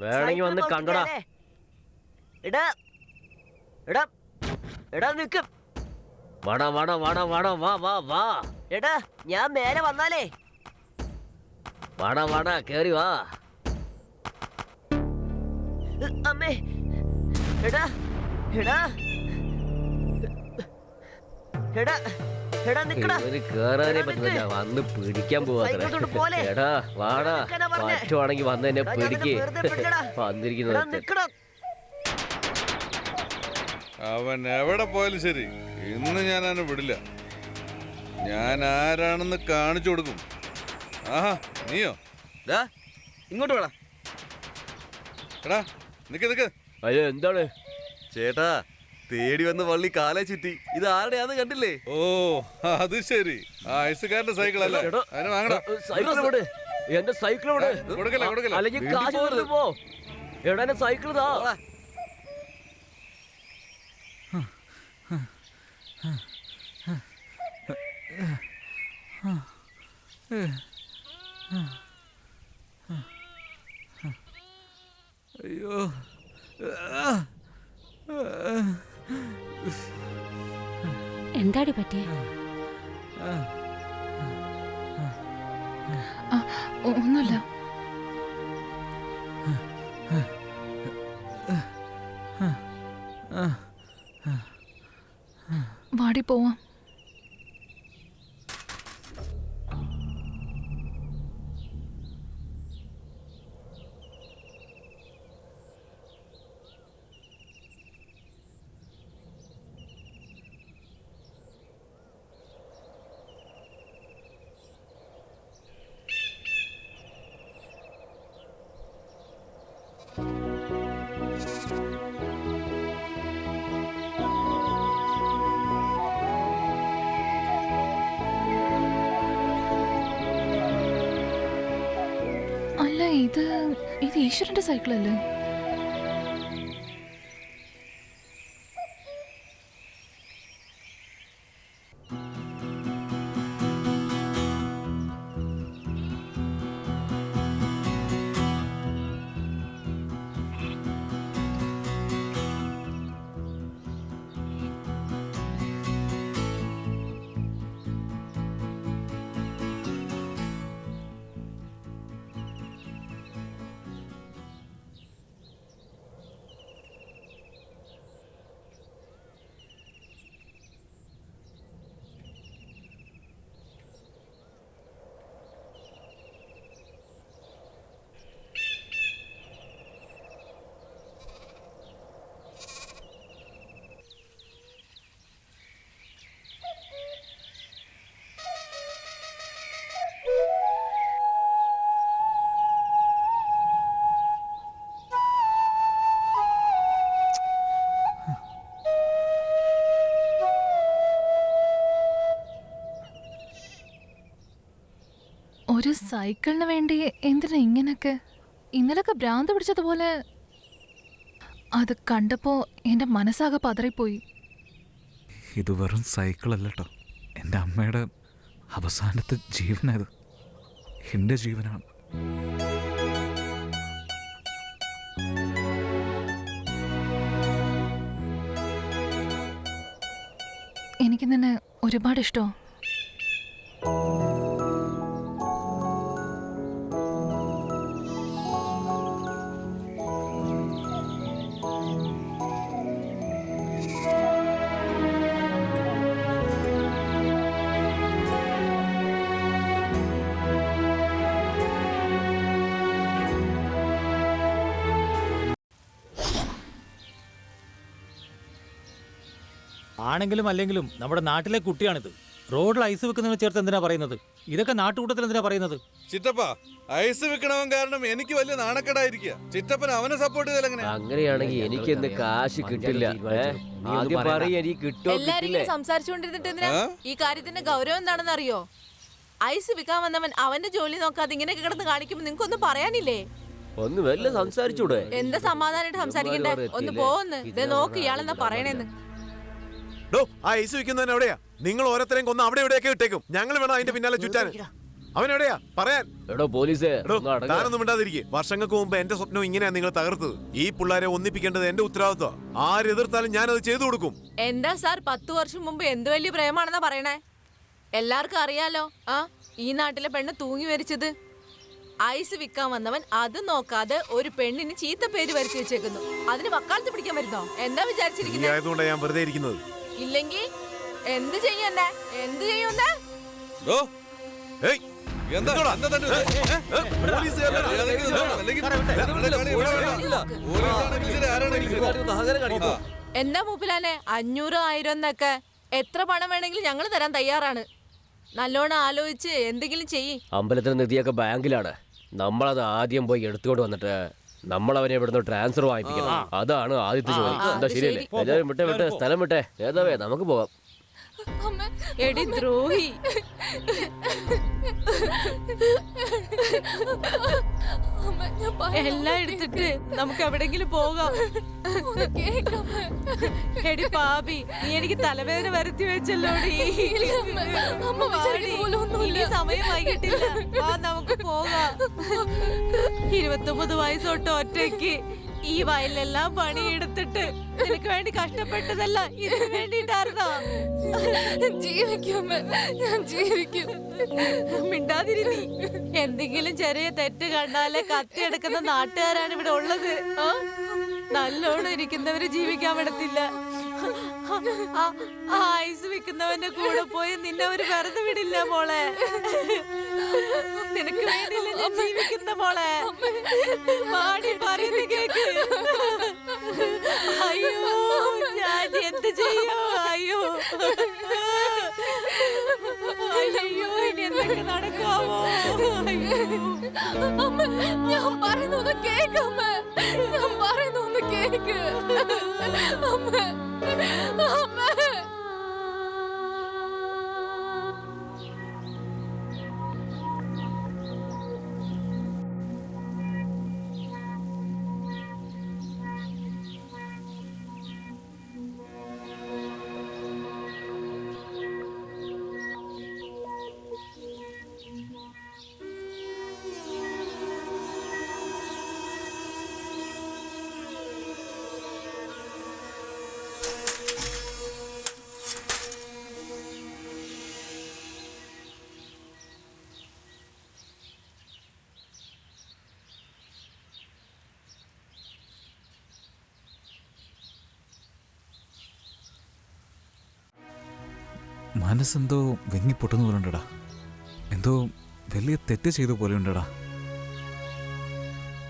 വേണമെങ്കിൽ വന്ന് കണ്ടടാ. വാടാ വാടാ വാടാ വാടാ വാ വാ വാ. എടാ ഞാൻ മേലെ വന്നാലേ. വാടാ വാടാ കേറി വാ. അമ്മേ. എടാ എടാ എടാ കേറാനേ പറ്റുന്നില്ല. വന്ന് പിടിക്കാൻ പോവാ. എടാ വാടാ, പറ്റുവാണെങ്കിൽ വന്ന് എന്നെ പിടിക്ക്. വന്നിരിക്കുന്നത് അവൻ എവിടെ പോയാലും ശരി, ഇന്ന് ഞാൻ അവനെ വിടില്ല. ഞാൻ ആരാണെന്ന് കാണിച്ചു കൊടുക്കും. ആഹാ, നീയോ? ഇങ്ങോട്ട് വേടാ. എടാ നിക്ക്. അയ്യോ എന്താണ് ചേട്ടാ? തേടി വന്ന് വള്ളി കാലേ ചുറ്റി. ഇത് ആരുടെയാന്ന് കണ്ടില്ലേ? ഓ അത് ശരി, ആ ഐസുകാരന്റെ സൈക്കിൾ അല്ലേ? അതിന് വാങ്ങടാ. എന്റെ സൈക്കിളോട് കൊടുക്കല്ലേ. അല്ലെങ്കിൽ കാശ് പോ. എടാ എന്റെ സൈക്കിൾ താ. അയ്യോ, എന്താടി പറ്റിയ? ഒന്നുമില്ല. വാടാ വാടി പോവാം. അല്ല, ഇത് ഈശ്വരന്റെ സൈക്കിളല്ലേ? ഒരു സൈക്കിളിന് വേണ്ടി എന്തിനാ ഇങ്ങനൊക്കെ? ഇന്നലൊക്കെ ഭ്രാന്ത് പിടിച്ചതുപോലെ. അത് കണ്ടപ്പോ എന്റെ മനസ്സാകെ പതറിപ്പോയി. ഇത് വെറും സൈക്കിളല്ലോ, എൻ്റെ അമ്മയുടെ അവസാനത്തെ ജീവനത്. എൻ്റെ ജീവനാണ്. എനിക്ക് നിന്നെ ഒരുപാട് ഇഷ്ടോ. ആണെങ്കിലും അല്ലെങ്കിലും നമ്മുടെ നാട്ടിലെ കുട്ടിയാണിത്. റോഡിൽ ഐസ് വെക്കുന്നതിനെ ചേർത്ത് എന്തിനാ പറയുന്നത്? ഇതൊക്കെ നാട്ടുകൂട്ടത്തിൽ എന്തിനാ പറയുന്നത്? ചിറ്റപ്പ, ഐസ് വെക്കണവൻ കാരണം എനിക്ക് വലിയ നാണക്കേടായിരിക്കുക. ചിറ്റപ്പൻ അവനെ സപ്പോർട്ട് ചെയ്താൽ അങ്ങനെയാണെങ്കിൽ എനിക്ക് എന്ത് കാശ് കിട്ടില്ല. ആദ്യം പറയും എനിക്ക് കിട്ടോ. എല്ലാരും സംസാരിച്ചുകൊണ്ടിരുന്നിട്ട് എന്തിനാ? ഈ കാര്യത്തിന്റെ ഗൗരവം എന്താണെന്ന് അറിയോ? ഐസ് വിൽക്കാൻ വന്നവൻ അവന്റെ ജോലി നോക്കാതെ ഇങ്ങനെയൊക്കെ കിടന്ന് കാണിക്കുമ്പോ നിങ്ങൾക്കൊന്നും പറയാനില്ലേ? ഒന്ന് വല്ല സംസാരിച്ചൂടെ? എന്താ സമാധാനമായിട്ട് സംസാരിക്കണ്ടേ? ഒന്ന് പോന്ന്. ഇതേ നോക്ക് ഇയാളെന്താ പറയണേന്ന്. ആ ഐസ് വിൽക്കുന്നവൻ എവിടെയാ? നിങ്ങൾ ഓരോരുത്തരെയും കൊന്ന് അവിടെ എവിടെയൊക്കെ ഇട്ടേക്കും. ഞങ്ങൾ വേണം അതിന്റെ പിന്നാലെ ചുറ്റാൻ. അവൻ എവിടെയാ പറയാൻ? താനൊന്നും മിണ്ടാതിരിക്കെ. വർഷങ്ങൾക്ക് മുമ്പ് എന്റെ സ്വപ്നം ഇങ്ങനെയാ നിങ്ങൾ തകർത്തത്. ഈ പിള്ളേരെ ഒന്നിപ്പിക്കേണ്ടത് എന്റെ ഉത്തരവാദിത്വം. ആര് എതിർത്താലും ഞാൻ അത് ചെയ്തു കൊടുക്കും. എന്താ സാർ 10 വർഷം മുമ്പ് എന്ത് വലിയ പ്രേമാണെന്നാ പറയണേ? എല്ലാവർക്കും അറിയാലോ. ഈ നാട്ടിലെ പെണ്ണ് തൂങ്ങി മരിച്ചത്. ഐസ് വിൽക്കാൻ വന്നവൻ അത് നോക്കാതെ ഒരു പെണ്ണിന് ചീത്ത പേര് വരുത്തി വെച്ചേക്കുന്നു. അതിന് വക്കാലത്ത് പിടിക്കാൻ വരുന്നോ? എന്താ വിചാരിച്ചിരിക്കുന്നത്? ഞാൻ വെറുതെ ഇരിക്കുന്നത്. ഇല്ലെങ്കിൽ എന്ത് ചെയ്യണ്ടേ? എന്ത് ചെയ്യുന്നേ? എന്താ മൂപ്പിലാനെ 500, 1000 എന്നൊക്കെ എത്ര പണം വേണമെങ്കിലും ഞങ്ങൾ തരാൻ തയ്യാറാണ്. നല്ലോണം ആലോചിച്ച് എന്തെങ്കിലും ചെയ്യ്. അമ്പലത്തിന് നിധിയൊക്കെ ബാങ്കിലാണ്. നമ്മളത് ആദ്യം പോയി എടുത്തുകൊണ്ട് വന്നിട്ട് നമ്മളവനെ ഇവിടുന്ന് ട്രാൻസ്ഫർ വാങ്ങിപ്പിക്കണം. അതാണ് ആദ്യത്തെ ജോലി. എന്താ ശരിയല്ലേ? എല്ലാവരും വിട്ടെ സ്ഥലം വിട്ടെ. ഏതാവേ നമുക്ക് പോവാം. എടി ദ്രോഹി. എല്ലാം എടുത്തിട്ട് നമുക്ക് എവിടെങ്കിലും പോകാം. എടി പാപി, നീ എനിക്ക് തലവേദന വരുത്തി വെച്ചല്ലോടി. ഇനി സമയം വൈകിട്ടില്ല. നമുക്ക് പോകാം. 29 വയസ്സ് തൊട്ട് ഒറ്റയ്ക്ക് ഈ വയലിലെല്ലാം പണിയെടുത്തിട്ട് നിനക്ക് വേണ്ടി കഷ്ടപ്പെട്ടതല്ല ഇതിന് വേണ്ടിട്ടായിരുന്നോ? ജീവിക്കും. മിണ്ടാതിരി നീ. എന്തെങ്കിലും ചെറിയ തെറ്റ് കണ്ടാലേ കത്തിയെടുക്കുന്ന നാട്ടുകാരാണ് ഇവിടെ ഉള്ളത്. നല്ലോണം ഇരിക്കുന്നവര് ജീവിക്കാൻ വിടത്തില്ല. ഐസ് വിൽക്കുന്നവന്റെ കൂടെ പോയി നിന്നെ അവര് വെറുതെ വിടില്ല മോളെ. നിനക്ക് വേണ്ടിയില്ല ഞാൻ ജീവിക്കുന്ന മോളെ. പാടി പറയുന്ന കേക്ക്. അയ്യോ ഞാൻ എന്ത് ചെയ്യോ? അയ്യോ അയ്യോ ഇനി എന്തൊക്കെ നടക്കാവോ? ഞാൻ പറയുന്നൊന്ന് കേക്ക് അമ്മ. ഞാൻ പറയുന്നൊന്ന് കേക്ക് അമ്മ. അമ്മ മനസ്സെന്തോ വെങ്ങിപ്പൊട്ടുന്ന പോലെ ഉണ്ടടാ. എന്തോ വലിയ തെറ്റ് ചെയ്ത പോലെ ഉണ്ടടാ.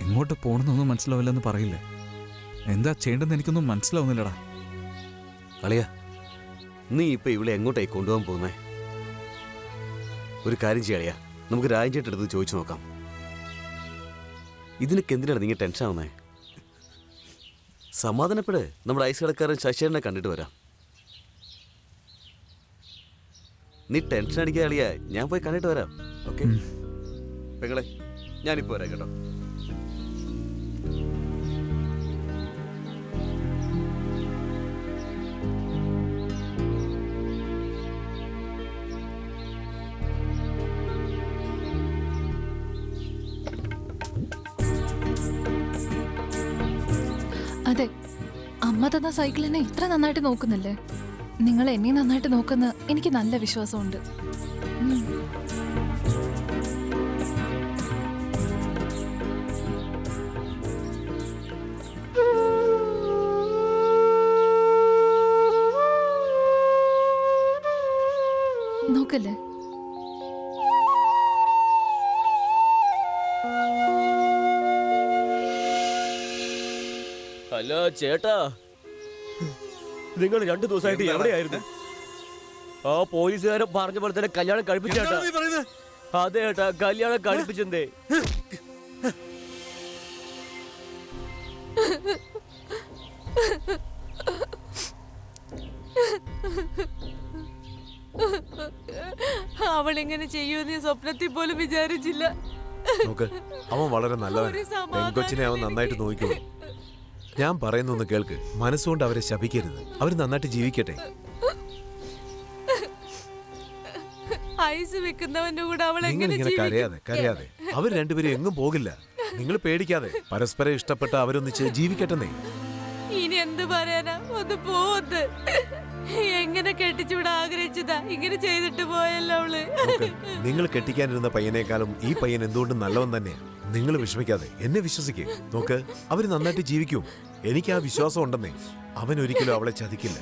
ഇങ്ങോട്ട് പോകണമെന്നൊന്നും മനസ്സിലാവില്ലെന്ന് പറയില്ലേ? എന്താ ചെയ്യേണ്ടതെന്ന് എനിക്കൊന്നും മനസ്സിലാവുന്നില്ലടാ. അളിയ, നീ ഇപ്പൊ ഇവിടെ എങ്ങോട്ടായി കൊണ്ടുപോകാൻ പോകുന്നേ? ഒരു കാര്യം ചെയ്യാളിയ, നമുക്ക് രാജേട്ടടുത്ത് ചോദിച്ചു നോക്കാം. ഇതിനൊക്കെ എന്തിനാണ് നിങ്ങൾ ടെൻഷൻ ആവുന്നേ? സമാധാനപ്പെട്. നമ്മുടെ ഐസ് കടക്കാരൻ ശശിയേട്ടനെ കണ്ടിട്ട് വരാം. നീ ടെൻഷൻ അടിക്കാളിയ, ഞാൻ പോയി കണ്ടിട്ട് വരാം. ഓക്കെ പെങ്ങളെ, ഞാനിപ്പോ വരാം കേട്ടോ. അതെ, അമ്മ തന്ന സൈക്കിളിനെ ഇത്ര നന്നായിട്ട് നോക്കുന്നില്ലേ? നിങ്ങൾ എന്നെ നന്നായിട്ട് നോക്കുന്ന എനിക്ക് നല്ല വിശ്വാസമുണ്ട്. നോക്കല്ലേ? ഹലോ ചേട്ടാ, നിങ്ങൾ 2 ദിവസമായിട്ട് എവിടെയായിരുന്നു? ആ പോലീസുകാരൻ പറഞ്ഞ പോലെ തന്നെ കല്യാണം കഴിപ്പിച്ചേട്ടാ. അതെ ഏട്ടാ, കല്യാണം കഴിപ്പിച്ചെന്തേ? അവളിങ്ങനെ ചെയ്യൂന്ന് സ്വപ്നത്തിൽ പോലും വിചാരിച്ചില്ല. നോക്ക്, അവൻ വളരെ നല്ലവൻ. പെങ്കൊച്ചിനെ അവൻ നന്നായിട്ട് നോക്കിക്കോളും. ഞാൻ പറയുന്നൊന്ന് കേൾക്ക്. മനസ്സുകൊണ്ട് അവരെ ശപിക്കരുത്. അവർ നന്നായിട്ട് ജീവിക്കട്ടെ. ഐസ് വെക്കുന്നവന്റെ കൂടെ അവൾ നിങ്ങൾ ഇങ്ങനെ കരയാതെ അവർ രണ്ടുപേരും എങ്ങും പോകില്ല. നിങ്ങൾ പേടിക്കാതെ പരസ്പരം ഇഷ്ടപ്പെട്ട അവരൊന്നിച്ച് ജീവിക്കട്ടെന്നേ. ഇനി എന്ത് പറയാനാ? ഒന്ന് പോവത്ത്. എങ്ങനെ കെട്ടിച്ചൂടെ ആഗ്രഹിച്ചതാ, ഇങ്ങനെ ചെയ്തിട്ട് പോയല്ലോ അവള്. നിങ്ങൾ കെട്ടിക്കാനിരുന്ന പയ്യനേക്കാളും ഈ പയ്യൻ എന്തുകൊണ്ടും നല്ലവൻ തന്നെയാ. നിങ്ങൾ വിഷമിക്കാതെ എന്നെ വിശ്വസിക്കേ. നോക്ക്, അവര് നന്നായിട്ട് ജീവിക്കും. എനിക്ക് ആ വിശ്വാസം ഉണ്ടെന്നേ. അവൻ ഒരിക്കലും അവളെ ചതിക്കില്ല.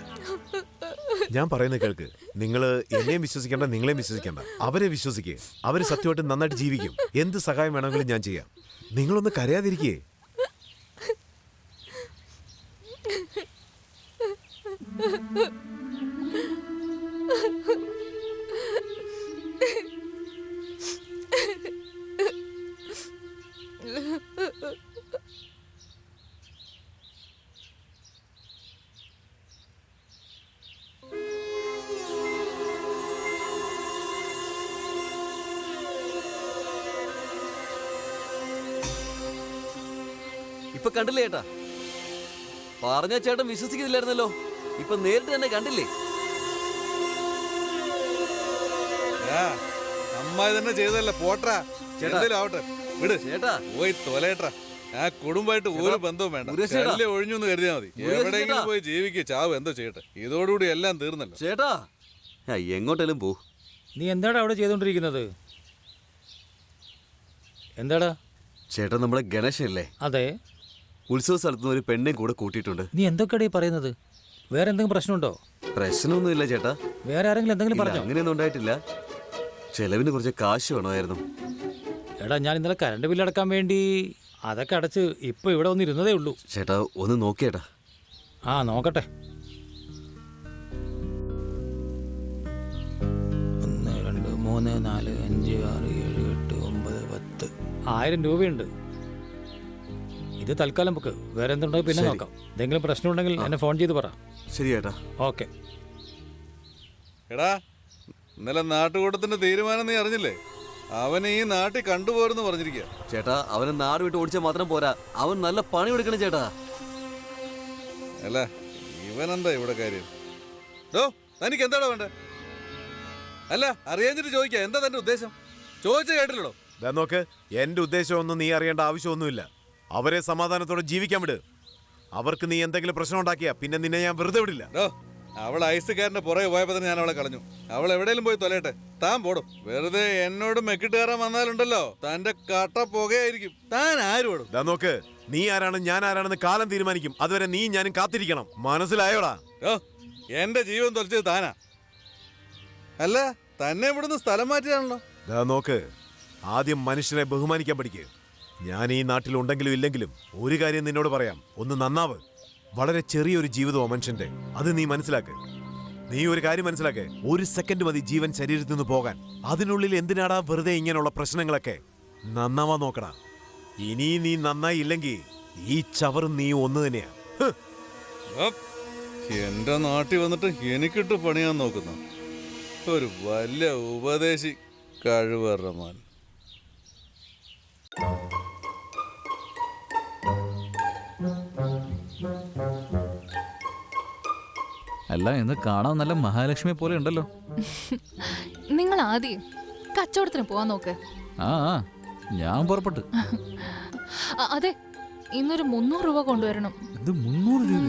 ഞാൻ പറയുന്നത് കേൾക്ക്. നിങ്ങൾ എന്നെയും വിശ്വസിക്കേണ്ട, നിങ്ങളെയും വിശ്വസിക്കേണ്ട. അവരെ വിശ്വസിക്കേ. അവര് സത്യമായിട്ട് നന്നായിട്ട് ജീവിക്കും. എന്ത് സഹായം വേണമെങ്കിലും ഞാൻ ചെയ്യാം. നിങ്ങളൊന്ന് കരയാതിരിക്കേ. ഇപ്പൊ കണ്ടില്ലേ ചേട്ടാ? പറഞ്ഞ ചേട്ടൻ വിശ്വസിക്കുന്നില്ലായിരുന്നല്ലോ. ഇപ്പൊ നേരിട്ട് തന്നെ കണ്ടില്ലേ? അമ്മായി തന്നെ ചെയ്തല്ല. പോട്ടാ, ചേട്ടാ ആവട്ടെ, വിട് ചേട്ടാ. പോയി തൊലയേട്ടാ. ആ കുടുംബമായിട്ട് ഒരു ബന്ധവും വേണ്ട. ശല്യം ഒഴിഞ്ഞു എന്ന് കരുതിയാൽ മതി. എവിടെയെങ്കിലും പോയി ജീവിക്കുക, ചാവ് എന്തോ ചെയ്യട്ടെ. ഇതോടുകൂടി എല്ലാം തീർന്നല്ലോ. ചേട്ടാ എങ്ങോട്ടേലും പോ. നീ എന്താടാ അവിടെ ചെയ്തോണ്ടിരിക്കുന്നത്? എന്താടാ? ചേട്ടാ, നമ്മുടെ ഗണേശല്ലേ, അതെ, ഉത്സവ സ്ഥലത്തുനിന്ന് ഒരു പെണ്ണെ കൂടെ കൂട്ടിയിട്ടുണ്ട്. നീ എന്തൊക്കെയാ പറയുന്നത്? വേറെ എന്തെങ്കിലും പ്രശ്നമുണ്ടോ? പ്രശ്നമൊന്നുമില്ല ചേട്ടാ. വേറെ ആരെങ്കിലും എന്തെങ്കിലും ഇല്ല, പറഞ്ഞോ? അങ്ങനെയൊന്നും ഉണ്ടായിട്ടില്ല. ചെലവിന് കുറച്ച് കാശ് വേണമായിരുന്നു. എടാ ഞാൻ ഇന്നലെ കറണ്ട് ബില്ല് അടക്കാൻ വേണ്ടി അതൊക്കെ അടച്ച് ഇപ്പൊ ഇവിടെ വന്നിരുന്നതേ ഉള്ളൂ. ചേട്ടാ ഒന്ന് നോക്കിയേട്ടാ. ആ നോക്കട്ടെ. 1 2 3 4 5 6 7 8 9 10 1000 രൂപയുണ്ട്. ഇത് തൽക്കാലം ബുക്ക്. വേറെ എന്തുണ്ടെങ്കിൽ പിന്നെ ശരി. നോക്കാം. എന്തെങ്കിലും പ്രശ്നമുണ്ടെങ്കിൽ എന്നെ ഫോൺ ചെയ്ത് പറ. ശരി ചേട്ടാ. ഓക്കെ. എടാ ഇന്നലെ നാട്ടുകൂട്ടത്തിന്റെ തീരുമാനം നീ അറിഞ്ഞില്ലേ? അവൻ ഈ നാട്ടിൽ കണ്ടുപോരെന്ന് പറഞ്ഞിരിക്കുക. ചേട്ടാ അവനെ നാട് വിട്ട് ഓടിച്ചാൽ മാത്രം പോരാ, അവൻ നല്ല പണി കൊടുക്കണം ചേട്ടാ. അല്ല ഇവനെന്താ ഇവിടെ കാര്യം? തനിക്ക് എന്താടാ വേണ്ടേ? അല്ല അറിയാഞ്ഞിട്ട് ചോദിക്കുക, എന്താ തന്റെ ഉദ്ദേശം? ചോദിച്ച കേട്ടില്ലടോ. നോക്ക്, എന്റെ ഉദ്ദേശമൊന്നും നീ അറിയേണ്ട ആവശ്യമൊന്നുമില്ല. അവരെ സമാധാനത്തോടെ ജീവിക്കാൻ വിട്. അവർക്ക് നീ എന്തെങ്കിലും പ്രശ്നം ഉണ്ടാക്കിയാ പിന്നെ നിന്നെ ഞാൻ വെറുതെ വിടില്ല. അവൾ ഐസുകാരന്റെ പുറകെ പോയപ്പോ തന്നെ ഞാൻ അവളെ കളഞ്ഞു. അവൾ എവിടെയെങ്കിലും പോയി തൊലയട്ടെ, താൻ പോടും. വെറുതെ എന്നോട് മെക്കിട്ട് കയറാൻ വന്നാലുണ്ടല്ലോ തന്റെ കട്ട പുകയായിരിക്കും. താൻ ആര് പോടും? നോക്ക്, നീ ആരാണ് ഞാൻ ആരാണെന്ന് കാലം തീരുമാനിക്കും. അതുവരെ നീ ഞാനും കാത്തിരിക്കണം. മനസ്സിലായോടാ? എന്റെ ജീവൻ തൊലച്ചത് താനാ. അല്ല തന്നെ ഇവിടുന്ന് സ്ഥലം മാറ്റിയാണല്ലോ. നോക്ക്, ആദ്യം മനുഷ്യനെ ബഹുമാനിക്കാൻ പഠിക്കുക. ഞാൻ ഈ നാട്ടിൽ ഉണ്ടെങ്കിലും ഇല്ലെങ്കിലും ഒരു കാര്യം നിന്നോട് പറയാം, ഒന്ന് നന്നാവ്. വളരെ ചെറിയൊരു ജീവിതമോ മനുഷ്യന്റെ, അത് നീ മനസ്സിലാക്ക്. നീ ഒരു കാര്യം മനസ്സിലാക്ക്, 1 സെക്കൻഡ് മതി ജീവൻ ശരീരത്തിൽ നിന്ന് പോകാൻ. അതിനുള്ളിൽ എന്തിനാടാ വെറുതെ ഇങ്ങനെയുള്ള പ്രശ്നങ്ങളൊക്കെ? നന്നാവാൻ നോക്കടാ. ഇനി നീ നന്നായി ഇല്ലെങ്കിൽ ഈ ചവറും നീ ഒന്ന് തന്നെയാ. എന്റെ നാട്ടിൽ വന്നിട്ട് എനിക്കിട്ട് പണിയാൻ നോക്കുന്നു ഒരു വലിയ ഉപദേശി കഴിവറമാൻ. അല്ല ഇന്ന് കാണാൻ നല്ല മഹാലക്ഷ്മി പോലെ ഉണ്ടല്ലോ. നിങ്ങൾ ആദ്യം കച്ചവടത്തിന് പോവാൻ നോക്ക്. ആ ഞാൻ പുറപ്പെട്ടു. അതെ, ഇന്നൊരു 300 രൂപ കൊണ്ടുവരണം. ഇത് 300 രൂപ?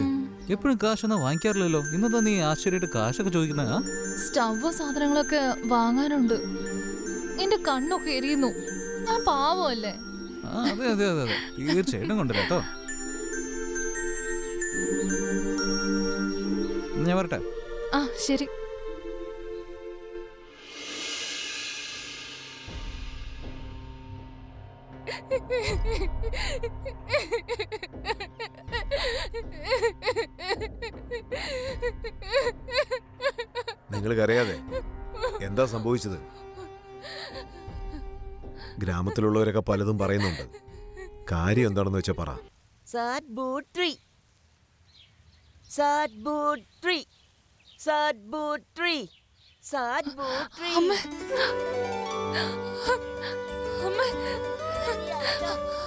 എപ്പോഴും കാശൊന്നും വാങ്ങിക്കാറില്ലല്ലോ. ഇന്നത്തെ നീ ആശ്ചര്യമായിട്ട് കാശൊക്കെ ചോദിക്കുന്ന? സ്റ്റവ് സാധനങ്ങളൊക്കെ വാങ്ങാനുണ്ട്. എന്റെ കണ്ണൊക്കെ എരിയുന്നു. ഞാൻ പാവമല്ലേ? അതെ അതെ അതെ അതെ, തീർച്ചയായിട്ടും കൊണ്ടുവരാം കേട്ടോ. ഞാൻ വരട്ടെ. ആ ശരി. നിങ്ങൾക്കറിയാതെ എന്താ സംഭവിച്ചത്? ഗ്രാമത്തിലുള്ളവരൊക്കെ പലതും പറയുന്നുണ്ട്. കാര്യം എന്താണെന്ന് വെച്ചാ പറ.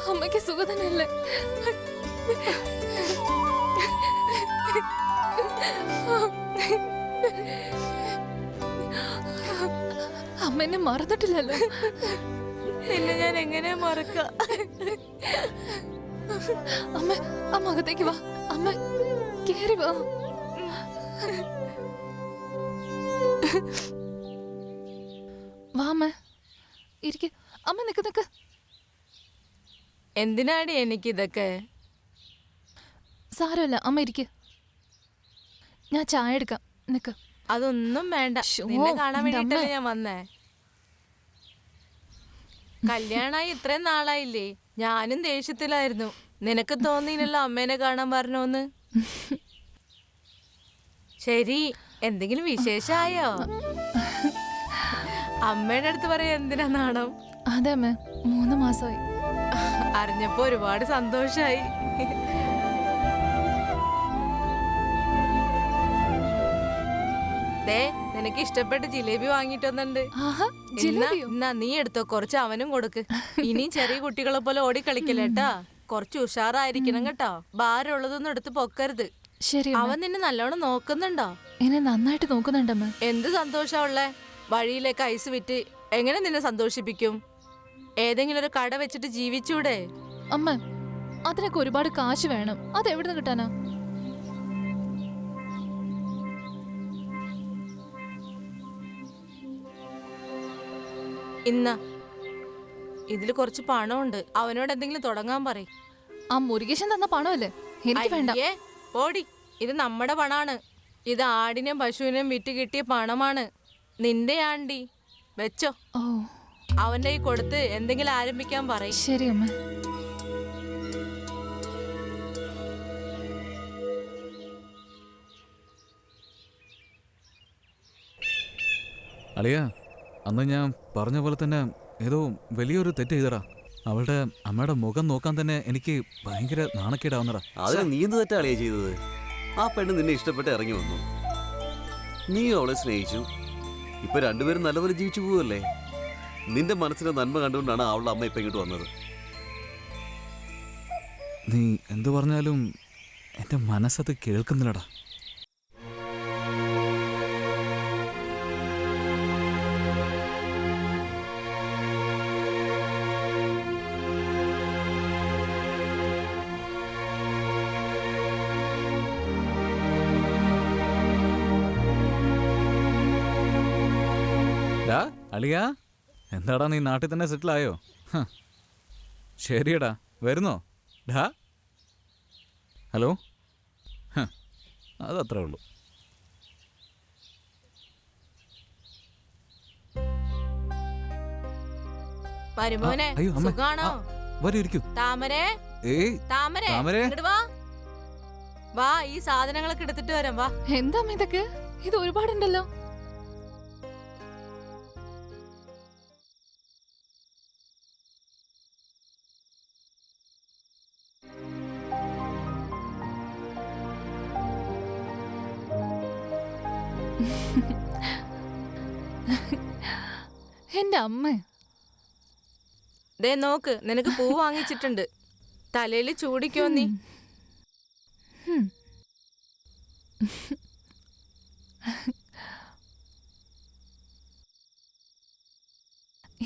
അമ്മയ്ക്ക് സുഖം തന്നെയല്ലേ? അമ്മ എന്നെ മറന്നിട്ടില്ലല്ലോ. നിന്നെ ഞാൻ എങ്ങനെ മറക്കാം? അമ്മ അമ്മ അകത്തേക്ക് വാ. അമ്മ കേറി വാ. വാ അമ്മ, ഇരിക്ക്. അമ്മ നിക്ക് നിക്ക്. എന്തിനാടി എനിക്കിതൊക്കെ? സാരമില്ല, അമ്മ ഇരിക്ക്. ഞാൻ ചായ എടുക്കാം, നിക്ക്. അതൊന്നും വേണ്ട, നിന്നെ കാണാൻ വേണ്ടിട്ടല്ലേ ഞാൻ വന്നേ. കല്യാണായി ഇത്രയും നാളായില്ലേ? ഞാനും ദേഷ്യത്തിലായിരുന്നു. നിനക്ക് തോന്നിയില്ലല്ലോ അമ്മേനെ കാണാൻ പറഞ്ഞോന്ന്? ശരി, എന്തെങ്കിലും വിശേഷായോ? അമ്മയുടെ അടുത്ത് പറയാ എന്തിനാ നാണം? അതെ അമ്മ, 3 മാസമായി. അറിഞ്ഞപ്പോ ഒരുപാട് സന്തോഷായി. നിനക്ക് ഇഷ്ടപ്പെട്ട ജിലേബി വാങ്ങിട്ട് വന്നിട്ടുണ്ട്. എന്നാ നീ എടുത്തോ, കുറച്ച് അവനും കൊടുക്ക്. ഇനിയും ചെറിയ കുട്ടികളെ പോലെ ഓടി കളിക്കല്ലേട്ടാ. കുറച്ച് ഉഷാറായിരിക്കണം കേട്ടോ. ഭാരമുള്ളതൊന്നും എടുത്ത് പൊക്കരുത്. ശരി. അവൻ നിന്നെ നല്ലോണം നോക്കുന്നുണ്ടോ? എന്നെ നന്നായിട്ട് നോക്കുന്നുണ്ടമ്മ. എന്ത് സന്തോഷമുള്ളേ? വഴിയിലേക്ക് ഐസ് വിറ്റ് എങ്ങനെ നിന്നെ സന്തോഷിപ്പിക്കും? ഏതെങ്കിലും ഒരു കട വെച്ചിട്ട് ജീവിച്ചൂടെ? അമ്മ, അതിനൊക്കെ ഒരുപാട് കാശ് വേണം. അതെവിടുന്ന് കിട്ടാനാ? ഇന്ന ഇതില് കുറച്ച് പണമുണ്ട്. അവനോട് എന്തെങ്കിലും തുടങ്ങാൻ പറയും. ആ മുരുകേശൻ തന്ന പണമല്ലേ? എനിക്ക് വേണ്ട. പോടി, ഇത് നമ്മുടെ പണാണ്. ഇത് ആടിനും പശുവിനും വിറ്റ് കിട്ടിയ പണമാണ്. നിന്റെ ആണ്ടി വെച്ചോ. ഓ അവന്റെ കൈ കൊടുത്ത് എന്തെങ്കിലും ആരംഭിക്കാൻ പറയും. ശരി അമ്മ. അളിയ, അന്ന് ഞാൻ പറഞ്ഞ പോലെ തന്നെ ഏതോ വലിയൊരു തെറ്റ് ചെയ്തടാ. അവളുടെ അമ്മയുടെ മുഖം നോക്കാൻ തന്നെ എനിക്ക് ഭയങ്കര നാണക്കേടാവുന്നടാ. അതിന് നീ എന്ത് തെറ്റാ അളിയാ ചെയ്തത്? ആ പെണ്ണ് നിന്നെ ഇഷ്ടപ്പെട്ട് ഇറങ്ങി വന്നു, നീ അവളെ സ്നേഹിച്ചു. ഇപ്പൊ രണ്ടുപേരും നല്ലപോലെ ജീവിച്ചു പോവല്ലേ. നിന്റെ മനസ്സിന്റെ നന്മ കണ്ടുകൊണ്ടാണ് അവളുടെ അമ്മ ഇപ്പൊ ഇങ്ങോട്ട് വന്നത്. നീ എന്തു പറഞ്ഞാലും എൻ്റെ മനസ്സത് കേൾക്കുന്നില്ലടാ. അളിയാ, എന്താടാ നീ നാട്ടിൽ തന്നെ സെറ്റിലായോ? ശരിയടാ, വരുന്നോ? ഡാ, ഹലോ. അതത്രേ ഉള്ളൂ. മരുമോനെ അയ്യോ അമ്മ, സുഖാണോ? വരൂ ഇരിക്കൂ. താമരേ, ഏയ് താമരേ, താമരേ. ഇങ്ങട് വാ. വാ, ഈ സാധനങ്ങളൊക്കെ എടുത്തിട്ട് വരാം. വാ. എന്താ അമ്മ ഇതൊക്കെ? ഇത് ഒരുപാടുണ്ടല്ലോ. എന്റെ അമ്മ, ദേ നോക്ക്, നിനക്ക് പൂ വാങ്ങിച്ചിട്ടുണ്ട്. തലയിൽ ചൂടിക്കോ നീ.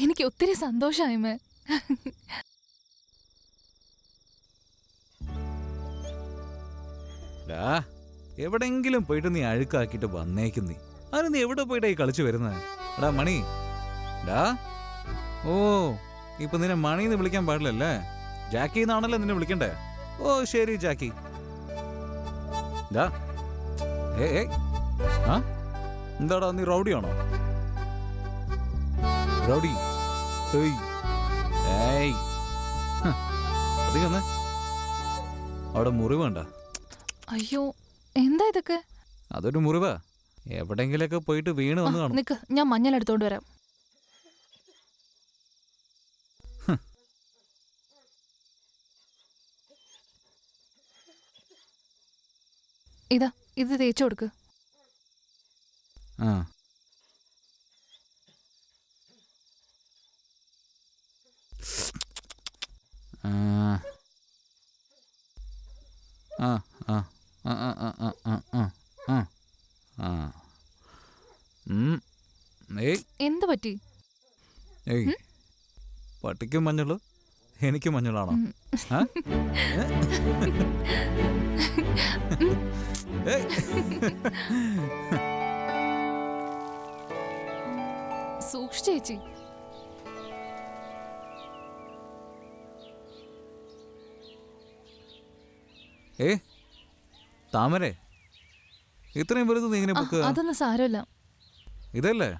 എനിക്ക് ഒത്തിരി സന്തോഷായ്മേ. ഡാ, എവിടെങ്കിലും പോയിട്ട് നീ അഴുക്കാക്കിട്ട് വന്നേക്കും നീ. അതിന് നീ എവിടെ പോയിട്ടായി കളിച്ചു വരുന്നത്? എടാ മണി, ഡാ. ഓ, ഇപ്പൊ നിന്നെ മണിന്ന് വിളിക്കാൻ പാടില്ലല്ലേ? ജാക്കി എന്നാണല്ലോ നിന്നെ വിളിക്കണ്ടേ? ഓ ശരി ജാക്കി. ഡാ, ആ എന്താടാ, നീ റൗഡിയാണോ? റൗഡി? ഏയ്, അധികം അവിടെ മുറിവേണ്ട. അയ്യോ, എന്താ ഇതൊക്കെ? അതൊരു മുറിവാ. എവിടെങ്കിലൊക്കെ പോയിട്ട് വീണ് വന്ന് കാണും. നിക്ക്, ഞാൻ മഞ്ഞൾ എടുത്തോണ്ട് വരാം. ഇതാ, ഇത് തേച്ചു കൊടുക്ക്. ആ ആ ആ ആ ആ ആ ആ ആ ആ. ഏയ്, എന്ത് പറ്റി? ഏയ്, പട്ടിക്കും മഞ്ഞള് എനിക്കും മഞ്ഞളാണോ? സൂക്ഷിച്ചേച്ചി. ഏ താമരേ, ഇത്രയും വലുത് നീ ഇങ്ങനെ പൊക്കുക? അതൊന്നും സാരമില്ല. ഇതല്ലേ?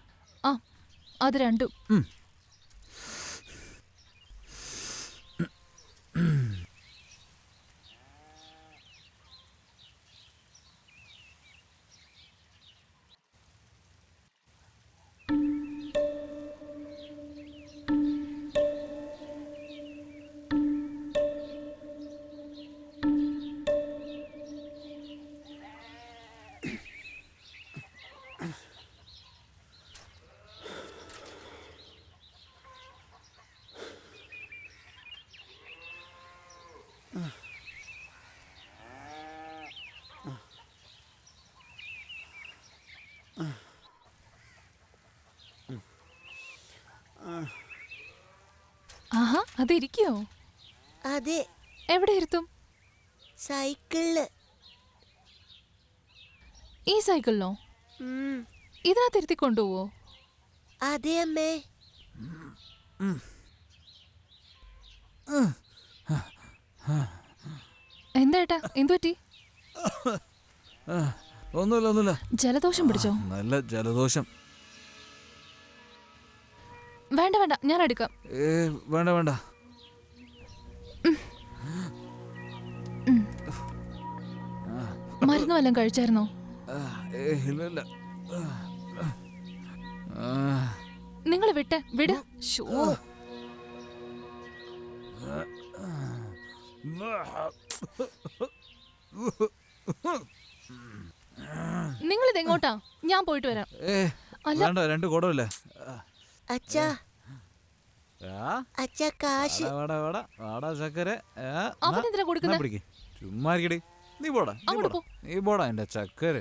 ആ, അത് രണ്ടും. ആഹാ, അതിരിക്കോ? അതെ. എവിടെ ഇരുത്തും? സൈക്കിളില്. ഈ സൈക്കിളിലോ? ഇതിനകത്ത് ഇരുത്തി കൊണ്ടുപോവോ? അതെ അമ്മേ. എന്താ ഏട്ടാ, എന്തു പറ്റി? ഒന്നുമില്ല. ജലദോഷം പിടിച്ചോ? നല്ല ജലദോഷം. വേണ്ട ഞാൻ എടുക്കാം. വേണ്ട. മരുന്ന് വല്ലതും കഴിച്ചായിരുന്നോ? ഇല്ല. നിങ്ങൾ വിട്. ശോ. നിങ്ങളിത് എങ്ങോട്ടാ? ഞാൻ പോയിട്ട് വരാം. വേണ്ട, 2 കുടമില്ലേ? അച്ഛാ അച്ഛാ കാശ്. വാടാ ചക്കര. അവനെന്തിനാ കൊടുക്കുന്നത്? ചുമ്മാ ഇരിക്കടി. നീ പോടാ എന്റെ ചക്കര.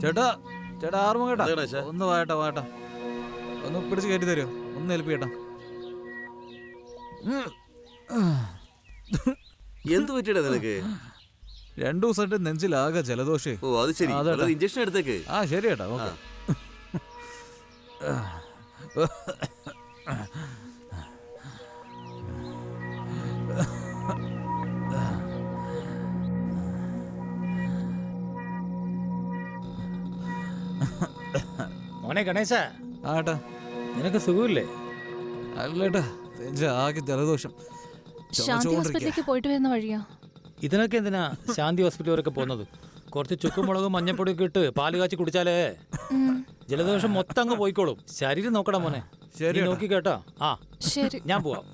ചേട്ടാ ആർമ കേട്ടാ, ഒന്ന് വാട്ടാ ഒന്ന് പിടിച്ച് കയറ്റി തരുമോ? ഒന്ന് ഹെൽപ്പ് ചെയ്യട്ടാ. എന്ത് പറ്റിയടാ നിനക്ക്? 2 ദിവസമായിട്ട് നെഞ്ചിലാകെ ജലദോഷേ. ഓ അത് ശരി, ഇഞ്ചക്ഷൻ എടുത്തേക്ക്. ശരി ചേട്ടാ, ഓക്കെ. മോനെ ഗണേശ, ആട്ടാ നിനക്ക് സുഖമില്ലേ? അല്ലേട്ടാ, ആകെ ജലദോഷം. ശാന്തി ഹോസ്പിറ്റലിലേക്ക് പോയിട്ട് വരുന്ന വഴിയാ. ഇതിനൊക്കെ എന്തിനാ ശാന്തി ഹോസ്പിറ്റൽ വരെ പോകുന്നത്? കുറച്ച് ചുക്കുമുളകും മഞ്ഞപ്പൊടിയൊക്കെ ഇട്ട് പാല് കാച്ചി കുടിച്ചാലേ ജലദോഷം മൊത്തം അങ്ങ് പോയിക്കോളും. ശരീരം നോക്കടാ മോനെ. ശരി, നോക്കി കേട്ടാ. ശരി, ഞാൻ പോവാം.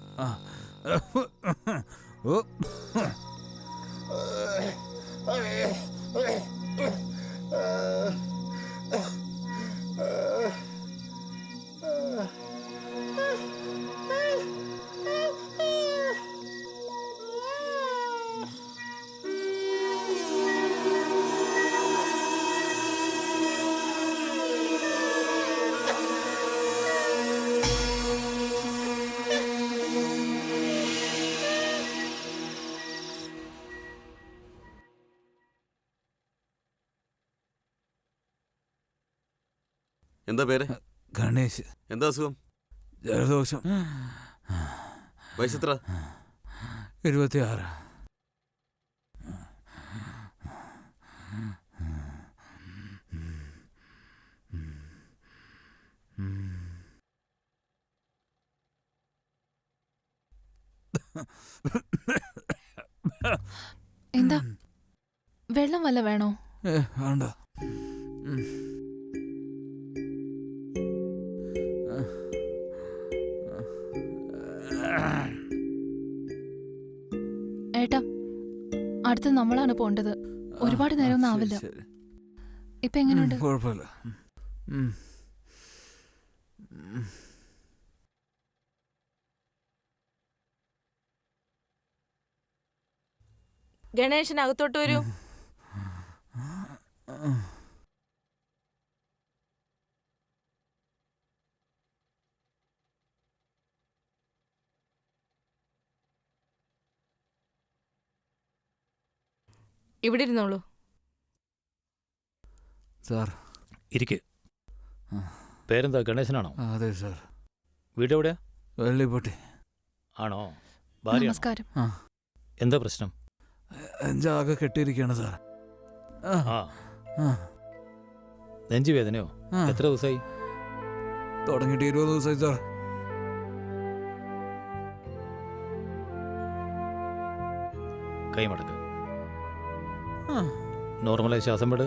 എന്താ പേര്? ഗണേശ്. എന്താ അസുഖം? ജലദോഷം. വയസ്സെത്ര? 26. എന്താ വെള്ളം വല്ല വേണോ? വേണ്ട. ഏട്ടാ, അടുത്ത് നമ്മളാണ് പോണ്ടത്. ഒരുപാട് നേരമൊന്നും ആവില്ല. ഇപ്പൊ എങ്ങനെയുണ്ട്? കുഴപ്പമില്ല. ഗണേശൻ അകത്തോട്ട് വരൂ. ഇവിടെ ഇരുന്നോളൂ. സാർ ഇരിക്ക്. പേരെന്താ? ഗണേശനാണോ? അതെ സാർ. വീട് എവിടെയാ? വെള്ളിപ്പൊട്ടി. ആണോ? ഭാര്യ? നമസ്കാരം. എന്താ പ്രശ്നം? നെഞ്ചാകെ കെട്ടിയിരിക്കുകയാണ് സാർ. നെഞ്ചു വേദനയോ? എത്ര ദിവസമായി? തുടങ്ങിയിട്ട് 20 ദിവസമായി സാർ. കൈമടക്ക്. നോർമലായി ശ്വാസം വിട്.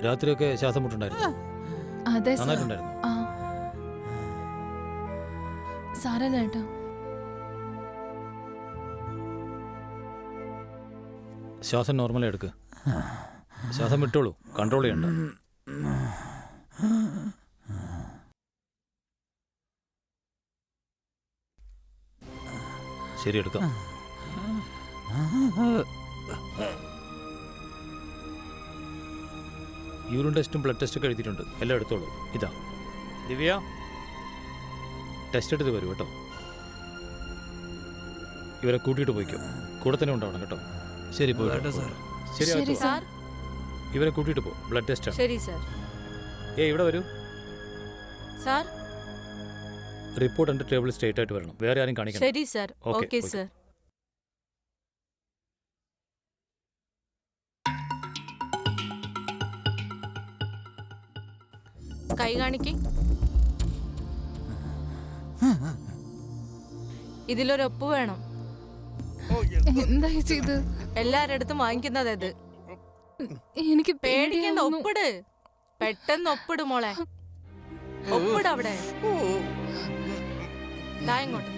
രാത്രിയൊക്കെ ശ്വാസം മുട്ടുണ്ടായിരുന്നു? അതെ നന്നായിട്ടുണ്ടായിരുന്നു. സാരല്ല ഏട്ടാ. ശ്വാസം നോർമലായി എടുക്ക്. ശ്വാസം വിട്ടോളൂ, കൺട്രോൾ ചെയ്യണ്ട. ശരി, എടുക്കാം. യൂറിൻ ടെസ്റ്റും ബ്ലഡ് ടെസ്റ്റൊക്കെ എഴുതിയിട്ടുണ്ട്. എല്ലാം എടുത്തോളൂ. ഇതാ ദിവ്യ, ടെസ്റ്റ് എടുത്ത് വരൂ കേട്ടോ. ഇവരെ കൂട്ടിയിട്ട് പോയിക്കോ. കൂടെ തന്നെ ഉണ്ടാവണം കേട്ടോ. ശരി, പോയിട്ട് സാർ. ശരി. സാർ ഇവരെ കൂട്ടിയിട്ട് പോ. Blood test. ശരി സാർ. ഇവിടെ വരൂ. സാർ റിപ്പോർട്ട് എൻ്റെ ടേബിൾ സ്ട്രേറ്റ് ആയിട്ട് വരണം. വേറെ ആരും കാണിക്കണം. ശരി സാർ. Okay sir. കൈ കാണിക്ക്. ഇതിലൊരൊപ്പ് വേണം. എന്താ ചെയ്ത്? എല്ലാരുടെ അടുത്തും വാങ്ങിക്കുന്നത് അത്. എനിക്ക് പേടിക്കണ്ട, ഒപ്പിട്. പെട്ടെന്ന് ഒപ്പിട് മോളെ. ഒപ്പിട് അവിടെ. ദാ ഇങ്ങോട്ട്.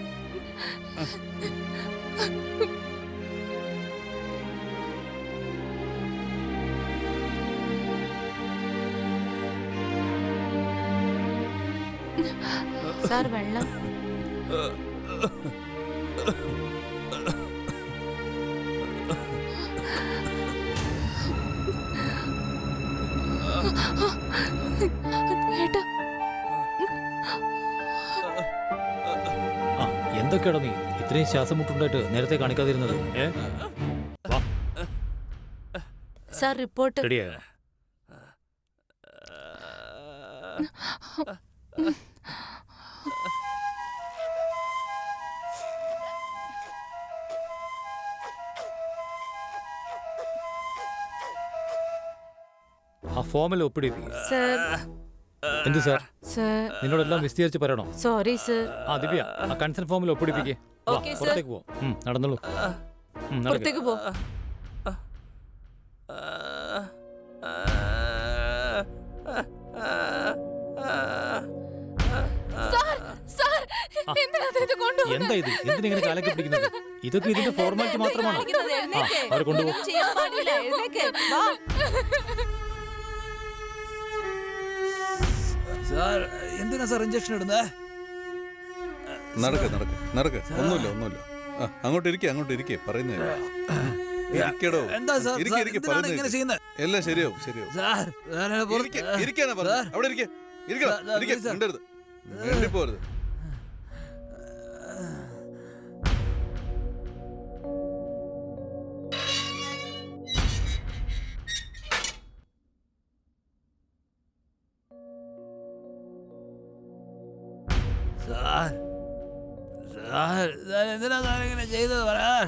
സാർ വെള്ളം. ഏട്ടാ, എന്തൊക്കെയാണോ നീ ഇത്രയും ശ്വാസം മുട്ടുണ്ടായിട്ട് നേരത്തെ കാണിക്കാതിരുന്നത്? Sir report. റെഡിയാ? ആ ഫോമിൽ ഒപ്പിടിപ്പിക്കും. സാർ. എന്ത് സാർ? സാർ നിന്നോടെല്ലാം വിസ്തീരിച്ച് പറയണോ? Sorry sir. ആ ദിവ്യ, ആ കൺസെന്റ് ഫോമിൽ ഒപ്പിടിപ്പിക്കേ. Okay sir. പുറത്തേക്ക് പോ. നടന്നോളൂ. പുറത്തേക്ക് പോ. എന്താ ഇത്? എന്തിനിങ്ങനെ കാലൊക്കെ പിടിക്കുന്നത്? ഇതൊക്കെ ഇതിന്റെ ഫോർമാലിറ്റി മാത്രമാണ്. അവരെ കൊണ്ടുപോകും. സാർ എന്തിനാ സാർ ഇഞ്ചക്ഷൻ ഇടുന്നേ? നടക്ക്. ഒന്നുമില്ല. അങ്ങോട്ട് ഇരിക്കേ പറയുന്നേ. എന്താ സാർ ഇങ്ങനെ ചെയ്യുന്നത്? എല്ലാം ശരിയാവും. സാർ ഇരിക്കാനാ പറഞ്ഞത്. അവിടെ ഇരിക്കരുത്. വേണ്ടിപ്പോരുത്. എന്തിനാ സാർ ഇങ്ങനെ ചെയ്തത്? പറയാൻ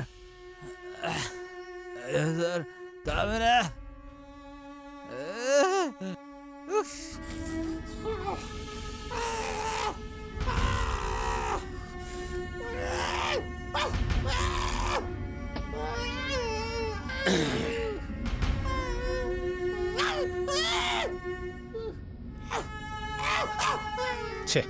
സാർ താമര ഛേ,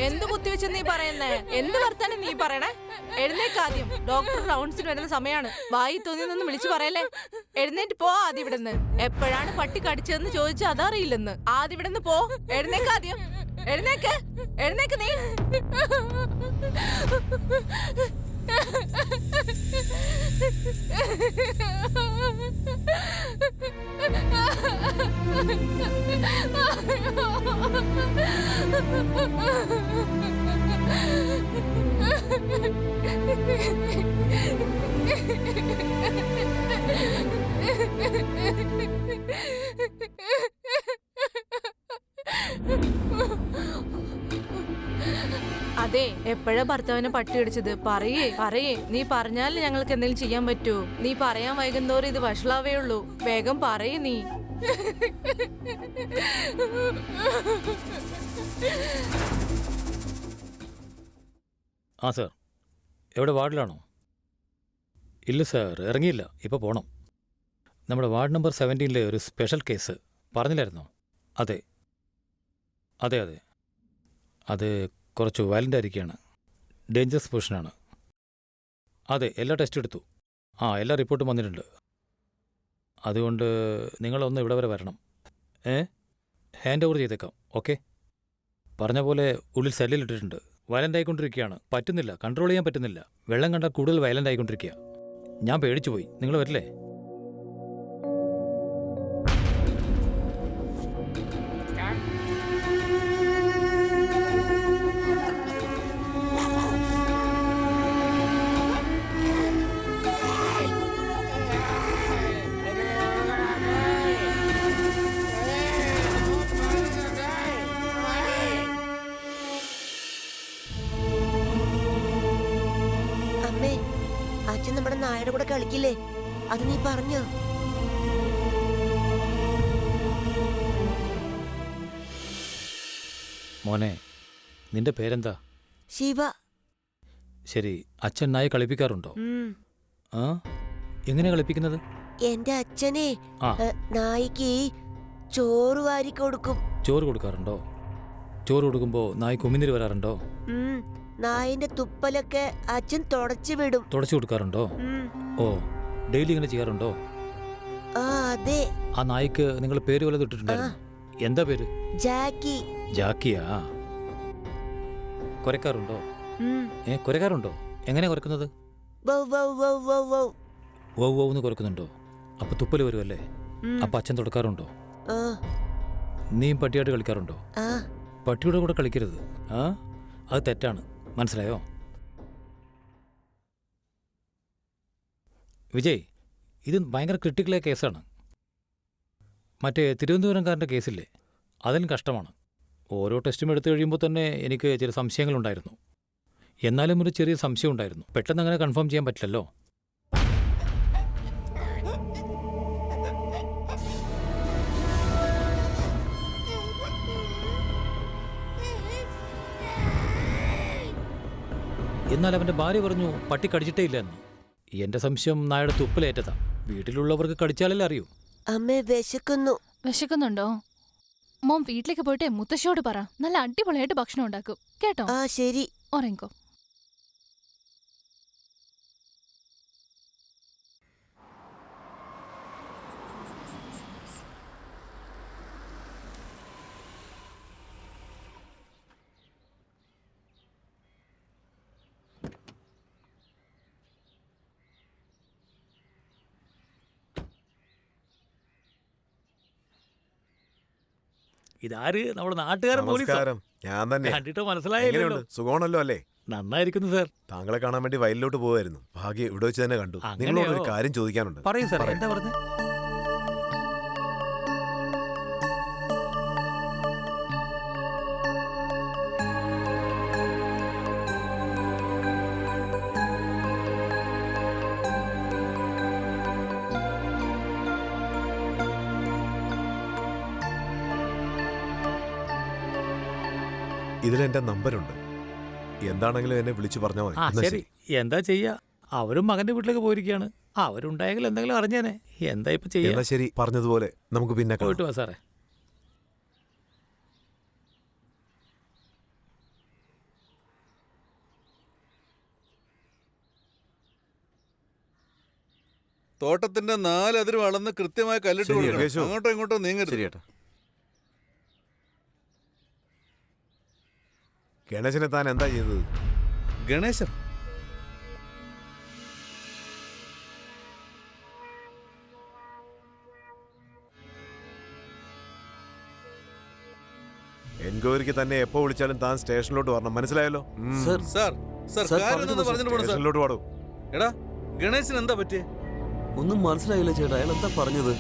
എന്ത് കുത്തിവെച്ച് നീ പറയുന്നേ? എന്ത് വർത്താനം നീ പറയണേ? എഴുന്നേക്കാദ്യം. ഡോക്ടർ റൗണ്ട്സിന് വരുന്ന സമയമാണ്. വായി തോന്നിയൊന്നും വിളിച്ചു പറയല്ലേ. എഴുന്നേറ്റ് പോ ആദ്യം ഇവിടുന്ന്. എപ്പോഴാണ് പട്ടി കടിച്ചതെന്ന് ചോദിച്ചാൽ അതറിയില്ലെന്ന്. ആദ്യം ഇവിടുന്ന് പോ. എഴുന്നേക്കാദ്യം. എഴുന്നേക്ക് നീ. അതെ, എപ്പോഴാ ഭർത്താവിനെ പട്ടി അടിച്ചത്? പറയേ. നീ പറഞ്ഞാലേ ഞങ്ങൾക്ക് എന്തെങ്കിലും ചെയ്യാൻ പറ്റൂ. നീ പറയാൻ വൈകുന്നോറും ഇത് വഷളാവേ ഉള്ളൂ. വേഗം പറയേ നീ. ആ സാർ, എവിടെ വാർഡിലാണോ? ഇല്ല സാർ, ഇറങ്ങിയില്ല. ഇപ്പോൾ പോണം. നമ്മുടെ വാർഡ് നമ്പർ 17 ഒരു സ്പെഷ്യൽ കേസ് പറഞ്ഞില്ലായിരുന്നോ? അതെ അതെ അതെ അത് കുറച്ച് വയലൻ്റ് ആയിരിക്കുകയാണ്. ഡേഞ്ചറസ് പൊസിഷനാണ്. അതെ, എല്ലാ ടെസ്റ്റും എടുത്തു. എല്ലാ റിപ്പോർട്ടും വന്നിട്ടുണ്ട്. അതുകൊണ്ട് നിങ്ങളൊന്ന് ഇവിടെ വരെ വരണം. ഹാൻഡ് ഓവർ ചെയ്തേക്കാം. ഓക്കെ? പറഞ്ഞ പോലെ ഉള്ളിൽ സെല്ലിലിട്ടിട്ടുണ്ട്. വയലൻ്റ് ആയിക്കൊണ്ടിരിക്കുകയാണ്. പറ്റുന്നില്ല, കൺട്രോൾ ചെയ്യാൻ പറ്റുന്നില്ല. വെള്ളം കണ്ടാൽ കൂടുതൽ വയലൻ്റ് ആയിക്കൊണ്ടിരിക്കുക. ഞാൻ പേടിച്ചു പോയി. നിങ്ങൾ വരില്ലേ? അമ്മേ, അച്ഛൻ നമ്മുടെ നായയുടെ കൂടെ കളിക്കില്ലേ? അത് നീ പറഞ്ഞോ? മോനെ, നിന്റെ പേരെന്താ? ശിവ. ശരി, അച്ഛൻ നായ കളിപ്പിക്കാറുണ്ടോ? എങ്ങനെയാ കളിപ്പിക്കുന്നത്? എന്റെ അച്ഛനെ ആ. നായിക്ക് ചോറ് വാരി കൊടുക്കും. ചോറ് കൊടുക്കാറുണ്ടോ? ചോറ് കൊടുക്കുമ്പോ നായ്ക്ക് ഉമിനീര് വരാറുണ്ടോ? നായിന്റെ തുപ്പലൊക്കെ അച്ഛൻ തുടച്ചു വിടും. തുടച്ചു കൊടുക്കാറുണ്ടോ? ഓ, ഡെയിലി ഇങ്ങനെ ചെയ്യാറുണ്ടോ? അതെ. ആ നായ്ക്ക് നിങ്ങൾ പേര് വല്ലതും ഇട്ടിട്ടുണ്ടായിരുന്നു? എന്താ പേര്? ജാക്കി. ജാക്കിയാ? കുരക്കാറുണ്ടോ? കുരക്കാറുണ്ടോ? എങ്ങനെയാ കുരക്കുന്നത്? വൗ വൗ വൗ വൗ വൗ. വൗ വൗ എന്ന് കുരക്കുന്നുണ്ടോ? അപ്പൊ തുപ്പല് വരുമല്ലേ? അപ്പൊ അച്ഛൻ തുടക്കാറുണ്ടോ? നീയും പട്ടിയായിട്ട് കളിക്കാറുണ്ടോ? പട്ടിയുടെ കൂടെ കളിക്കരുത്. അത് തെറ്റാണ്, മനസ്സിലായോ? വിജയ്, ഇത് ഭയങ്കര ക്രിട്ടിക്കലായ കേസാണ്. മറ്റേ തിരുവനന്തപുരംകാരൻ്റെ കേസില്ലേ, അതിലും കഷ്ടമാണ്. ഓരോ ടെസ്റ്റും എടുത്തു കഴിയുമ്പോൾ തന്നെ എനിക്ക് ചില സംശയങ്ങളുണ്ടായിരുന്നു. എന്നാലും ഒരു ചെറിയ സംശയം ഉണ്ടായിരുന്നു. പെട്ടെന്ന് അങ്ങനെ കൺഫേം ചെയ്യാൻ പറ്റില്ലല്ലോ. എന്നാൽ അവൻ്റെ ഭാര്യ പറഞ്ഞു പട്ടി കടിച്ചിട്ടേ ഇല്ല എന്ന്. എന്റെ സംശയം നായയുടെ തുപ്പലേറ്റതാ. വീട്ടിലുള്ളവർക്ക് കടിച്ചാലല്ലേ അറിയൂ. അമ്മേ, വിശക്കുന്നു. വിശക്കുന്നുണ്ടോ? മോം വീട്ടിലേക്ക് പോയിട്ട് മുത്തശ്ശിയോട് പറ, നല്ല അടിപൊളിയായിട്ട് ഭക്ഷണം ഉണ്ടാക്കും കേട്ടോ. ശരി. ഉറങ്ങിക്കോ. ഇതാര്? നമ്മുടെ നാട്ടുകാരൻ പോലീസ്. നമസ്കാരം. ഞാൻ തന്നെ. കണ്ടിട്ട് മനസ്സിലായില്ലല്ലോ. സുഖമാണല്ലോ അല്ലേ? നന്നായിരിക്കുന്നു സാർ. താങ്കളെ കാണാൻ വേണ്ടി വയലിലോട്ട് പോവായിരുന്നു. ഭാഗ്യം ഇവിടെ വെച്ച് തന്നെ കണ്ടു. നിങ്ങളോട് ഒരു കാര്യം ചോദിക്കാനുണ്ട്. പറയൂ സാർ, എന്താ പറഞ്ഞത്? ഇതിലെന്റെ നമ്പരുണ്ട്. എന്താണെങ്കിലും എന്നെ വിളിച്ചു പറഞ്ഞാൽ മതി. ശരി, എന്താ ചെയ്യാ? അവരും മകന്റെ വീട്ടിലേക്ക് പോയിരിക്കുകയാണ്. അവരുണ്ടായെങ്കിൽ എന്തെങ്കിലും അറിഞ്ഞേനെ. എന്താ ഇപ്പൊ ചെയ്യാ? ശരി, പറഞ്ഞതുപോലെ നമുക്ക് പിന്നെ പോയിട്ട് വാ സാറേ. തോട്ടത്തിന്റെ 4 അതിരും അളന്ന് കൃത്യമായി കല്ലിട്ട് കൊടുക്കണം. അങ്ങോട്ടോ ഇങ്ങോട്ടോ നീങ്ങരുത്. ഗണേശനെ താൻ എന്താ ചെയ്തത്? ഗണേശൻ എൻക്വയറിക്ക് തന്നെ എപ്പോ വിളിച്ചാലും താൻ സ്റ്റേഷനിലോട്ട് വരണം, മനസ്സിലായല്ലോ? സ്റ്റേഷനിലോട്ട് പാടൂ. എടാ, ഗണേശൻ എന്താ പറ്റിയേ? ഒന്നും മനസ്സിലായില്ല ചേട്ടാ. അയാൾ എന്താ പറഞ്ഞത്?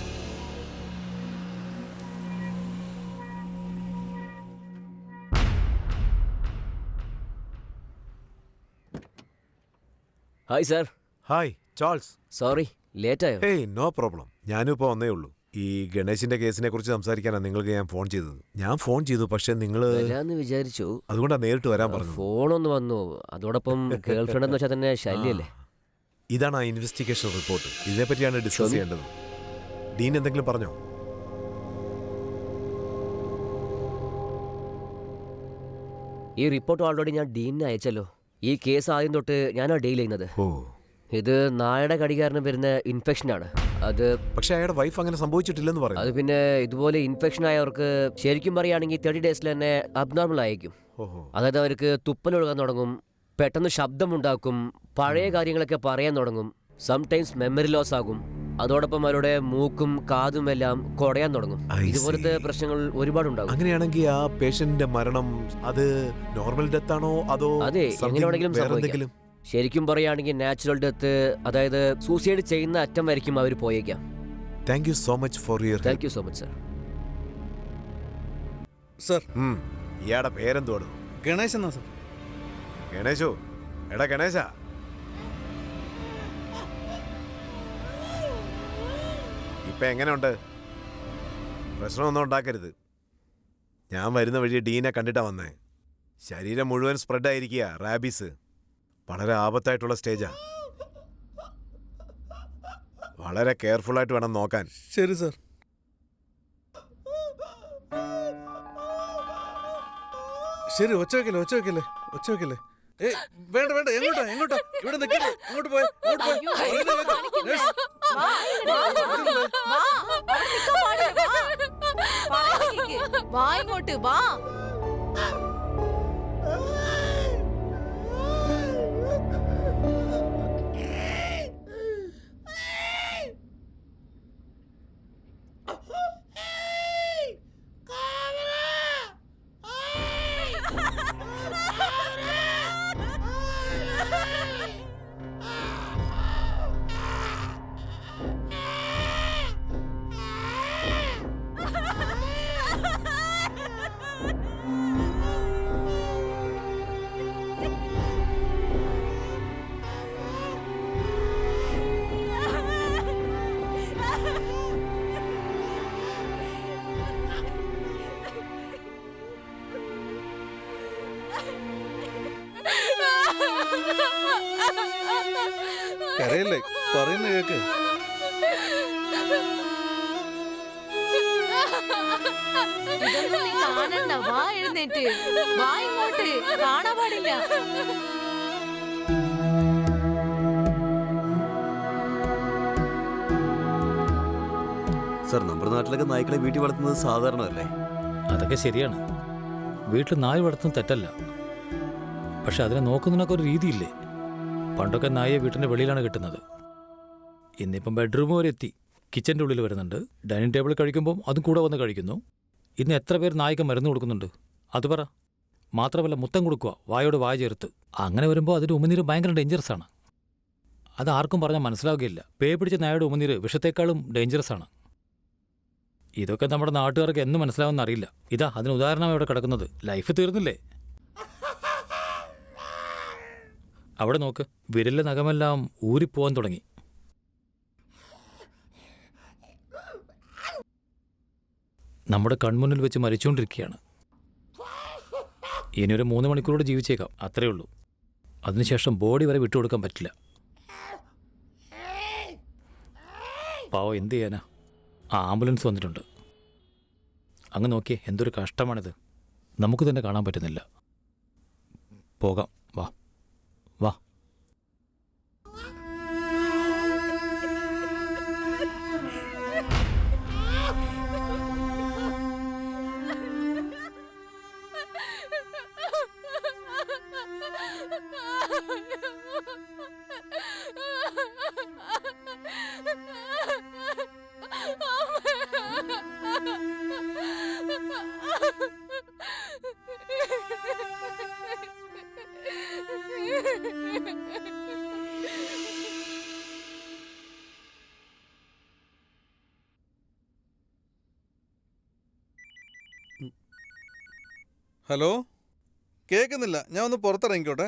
Hi sir. Hi Charles. Sorry, ലേറ്റായോ? ഏയ്, നോ പ്രോബ്ലം. ഞാനും ഇപ്പോൾ വന്നേ ഉള്ളൂ. ഈ ഗണേശിന്റെ കേസിനെ കുറിച്ച് സംസാരിക്കാനാണ് നിങ്ങൾക്ക് ഞാൻ ഫോൺ ചെയ്തത്. ഞാൻ ഫോൺ ചെയ്തു, പക്ഷെ നിങ്ങൾ വിചാരിച്ചു, അതുകൊണ്ടാണ് നേരിട്ട് വരാൻ പറഞ്ഞു. ഫോണൊന്ന് വന്നു. അതോടൊപ്പം ഗേൾ ഫ്രണ്ട് എന്ന് വെച്ചാൽ തന്നെ ശല്യല്ലേ. ഇതാണ് ആ ഇൻവെസ്റ്റിഗേഷൻ റിപ്പോർട്ട്. ഇതിനെപ്പറ്റിയാണ് ഡിസ്കസ് ചെയ്യേണ്ടത്. ഡീൻ എന്തെങ്കിലും പറഞ്ഞോ? ഈ റിപ്പോർട്ട് ഓൾറെഡി ഞാൻ ഡീനിനെ അയച്ചല്ലോ. ഈ കേസ് ആദ്യം തൊട്ട് ഞാനാ ഡീൽ ചെയ്യുന്നത്. ഇത് നായയുടെ കടികാരണം വരുന്ന ഇൻഫെക്ഷനാണ്. അത് പക്ഷെ അയാളുടെ വൈഫ് അങ്ങനെ സംഭവിച്ചിട്ടില്ലെന്ന് പറയും. അത് പിന്നെ ഇതുപോലെ ഇൻഫെക്ഷൻ ആയവർക്ക് ശരിക്കും പറയുകയാണെങ്കിൽ 30 ഡേയ്സിൽ തന്നെ അബ്നോർമൽ ആയിരിക്കും. അതായത് അവർക്ക് തുപ്പലൊഴുകാൻ തുടങ്ങും, പെട്ടെന്ന് ശബ്ദമുണ്ടാക്കും, പഴയ കാര്യങ്ങളൊക്കെ പറയാൻ തുടങ്ങും, സംടൈംസ് മെമ്മറി ലോസ് ആകും, അതോടൊപ്പം അവരുടെ മൂക്കും കാതും എല്ലാം കുടയാൻ തുടങ്ങും. ഇതുപോലത്തെ പ്രശ്നങ്ങൾ ഒരുപാടുണ്ടാകും. അങ്ങനെയാണെങ്കിൽ ആ പേഷ്യന്റിന്റെ മരണം അത് നോർമൽ ഡെത്ത് ആണോ അതോ അതെ, എങ്ങനെ വേണമെങ്കിലും സംഭവിക്കാം. ശരിക്കും പറയുകയാണെങ്കിൽ നാച്ചുറൽ ഡെത്ത്, അതായത് സൂസൈഡ് ചെയ്യുന്ന അറ്റം വരയ്ക്കും അവർ പോയേക്കാം. Thank you so much for your thank you so much sir. Sir, ഇയാളുടെ പേരെന്തോട്? ഗണേശ് എന്നാ സർ. ഗണേശോ, എടാ ഗണേശ, ഇപ്പൊ എങ്ങനെയുണ്ട്? പ്രശ്നമൊന്നും ഉണ്ടാക്കരുത്. ഞാൻ വരുന്ന വഴി ഡീനെ കണ്ടിട്ടാ വന്നേ. ശരീരം മുഴുവൻ സ്പ്രെഡ് ആയിരിക്കുക, റാബീസ്. വളരെ ആപത്തായിട്ടുള്ള സ്റ്റേജാ. വളരെ കെയർഫുൾ ആയിട്ട് വേണം നോക്കാൻ. ശരി സർ. ശരി, ഒച്ച വെക്കല്ലേ. വേണ്ട എങ്ങോട്ടാ ഇവിടെ നിൽക്കല്ലേ, അങ്ങോട്ട് പോയ വാ ഇങ്ങോട്ട് വാ. കരയല്ലേ, പറയുന്ന കേക്ക്. ഇതൊന്നും നീ കാണണ്ട. വാ എഴുന്നേറ്റ് വാ ഇങ്ങോട്ട്. കാണാൻ പാടില്ല. സർ, നമ്മുടെ നാട്ടിലൊക്കെ നായ്ക്കളെ വീട്ടിൽ വളർത്തുന്നത് സാധാരണമല്ലേ? അതൊക്കെ ശരിയാണ്. വീട്ടിൽ നായ വളർത്തുന്നത് തെറ്റല്ല. പക്ഷെ അതിനെ നോക്കുന്നതിനൊക്കെ ഒരു രീതിയില്ലേ? പണ്ടൊക്കെ നായയെ വീട്ടിൻ്റെ വെളിയിലാണ് കിട്ടുന്നത്. ഇന്നിപ്പം ബെഡ്റൂം വരെ എത്തി. കിച്ചൻ്റെ ഉള്ളിൽ വരുന്നുണ്ട്. ഡൈനിങ് ടേബിളിൽ കഴിക്കുമ്പോൾ അതും കൂടെ വന്ന് കഴിക്കുന്നു. ഇന്ന് എത്ര പേർ നായ്ക്ക് മരുന്ന് കൊടുക്കുന്നുണ്ട് അത് പറ. മാത്രമല്ല മുത്തം കൊടുക്കുക, വായോട് വായ ചേർത്ത്. അങ്ങനെ വരുമ്പോൾ അതിൻ്റെ ഉമിനീര് ഭയങ്കര ഡേഞ്ചറസ് ആണ്. അത് ആർക്കും പറഞ്ഞാൽ മനസ്സിലാവുകയില്ല. പേ പിടിച്ച നായയുടെ ഉമിനീര് വിഷത്തേക്കാളും ഡേഞ്ചറസ് ആണ്. ഇതൊക്കെ നമ്മുടെ നാട്ടുകാർക്ക് എന്ന് മനസ്സിലാവുമെന്ന് അറിയില്ല. ഇതാ അതിന് ഉദാഹരണം ഇവിടെ കിടക്കുന്നത്. ലൈഫ് തീർന്നില്ലേ? അവിടെ നോക്ക്, വിരലിലെ നഖമെല്ലാം ഊരിപ്പോവാൻ തുടങ്ങി. നമ്മുടെ കൺമുന്നിൽ വെച്ച് മരിച്ചുകൊണ്ടിരിക്കുകയാണ്. ഇനിയൊരു 3 മണിക്കൂറോടെ ജീവിച്ചേക്കാം, അത്രയേ ഉള്ളൂ. അതിനുശേഷം ബോഡി വരെ വിട്ടുകൊടുക്കാൻ പറ്റില്ല. പാവം, എന്ത് ചെയ്യാനാ? ആ ആംബുലൻസ് വന്നിട്ടുണ്ട്. അങ്ങ് നോക്കിയേ, എന്തൊരു കഷ്ടമാണിത്. നമുക്ക് തന്നെ കാണാൻ പറ്റുന്നില്ല. പോകാം, വാ വാ. ഹലോ, കേൾക്കുന്നില്ല. ഞാൻ ഒന്ന് പുറത്തിറങ്ങിക്കോട്ടെ.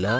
അല്ല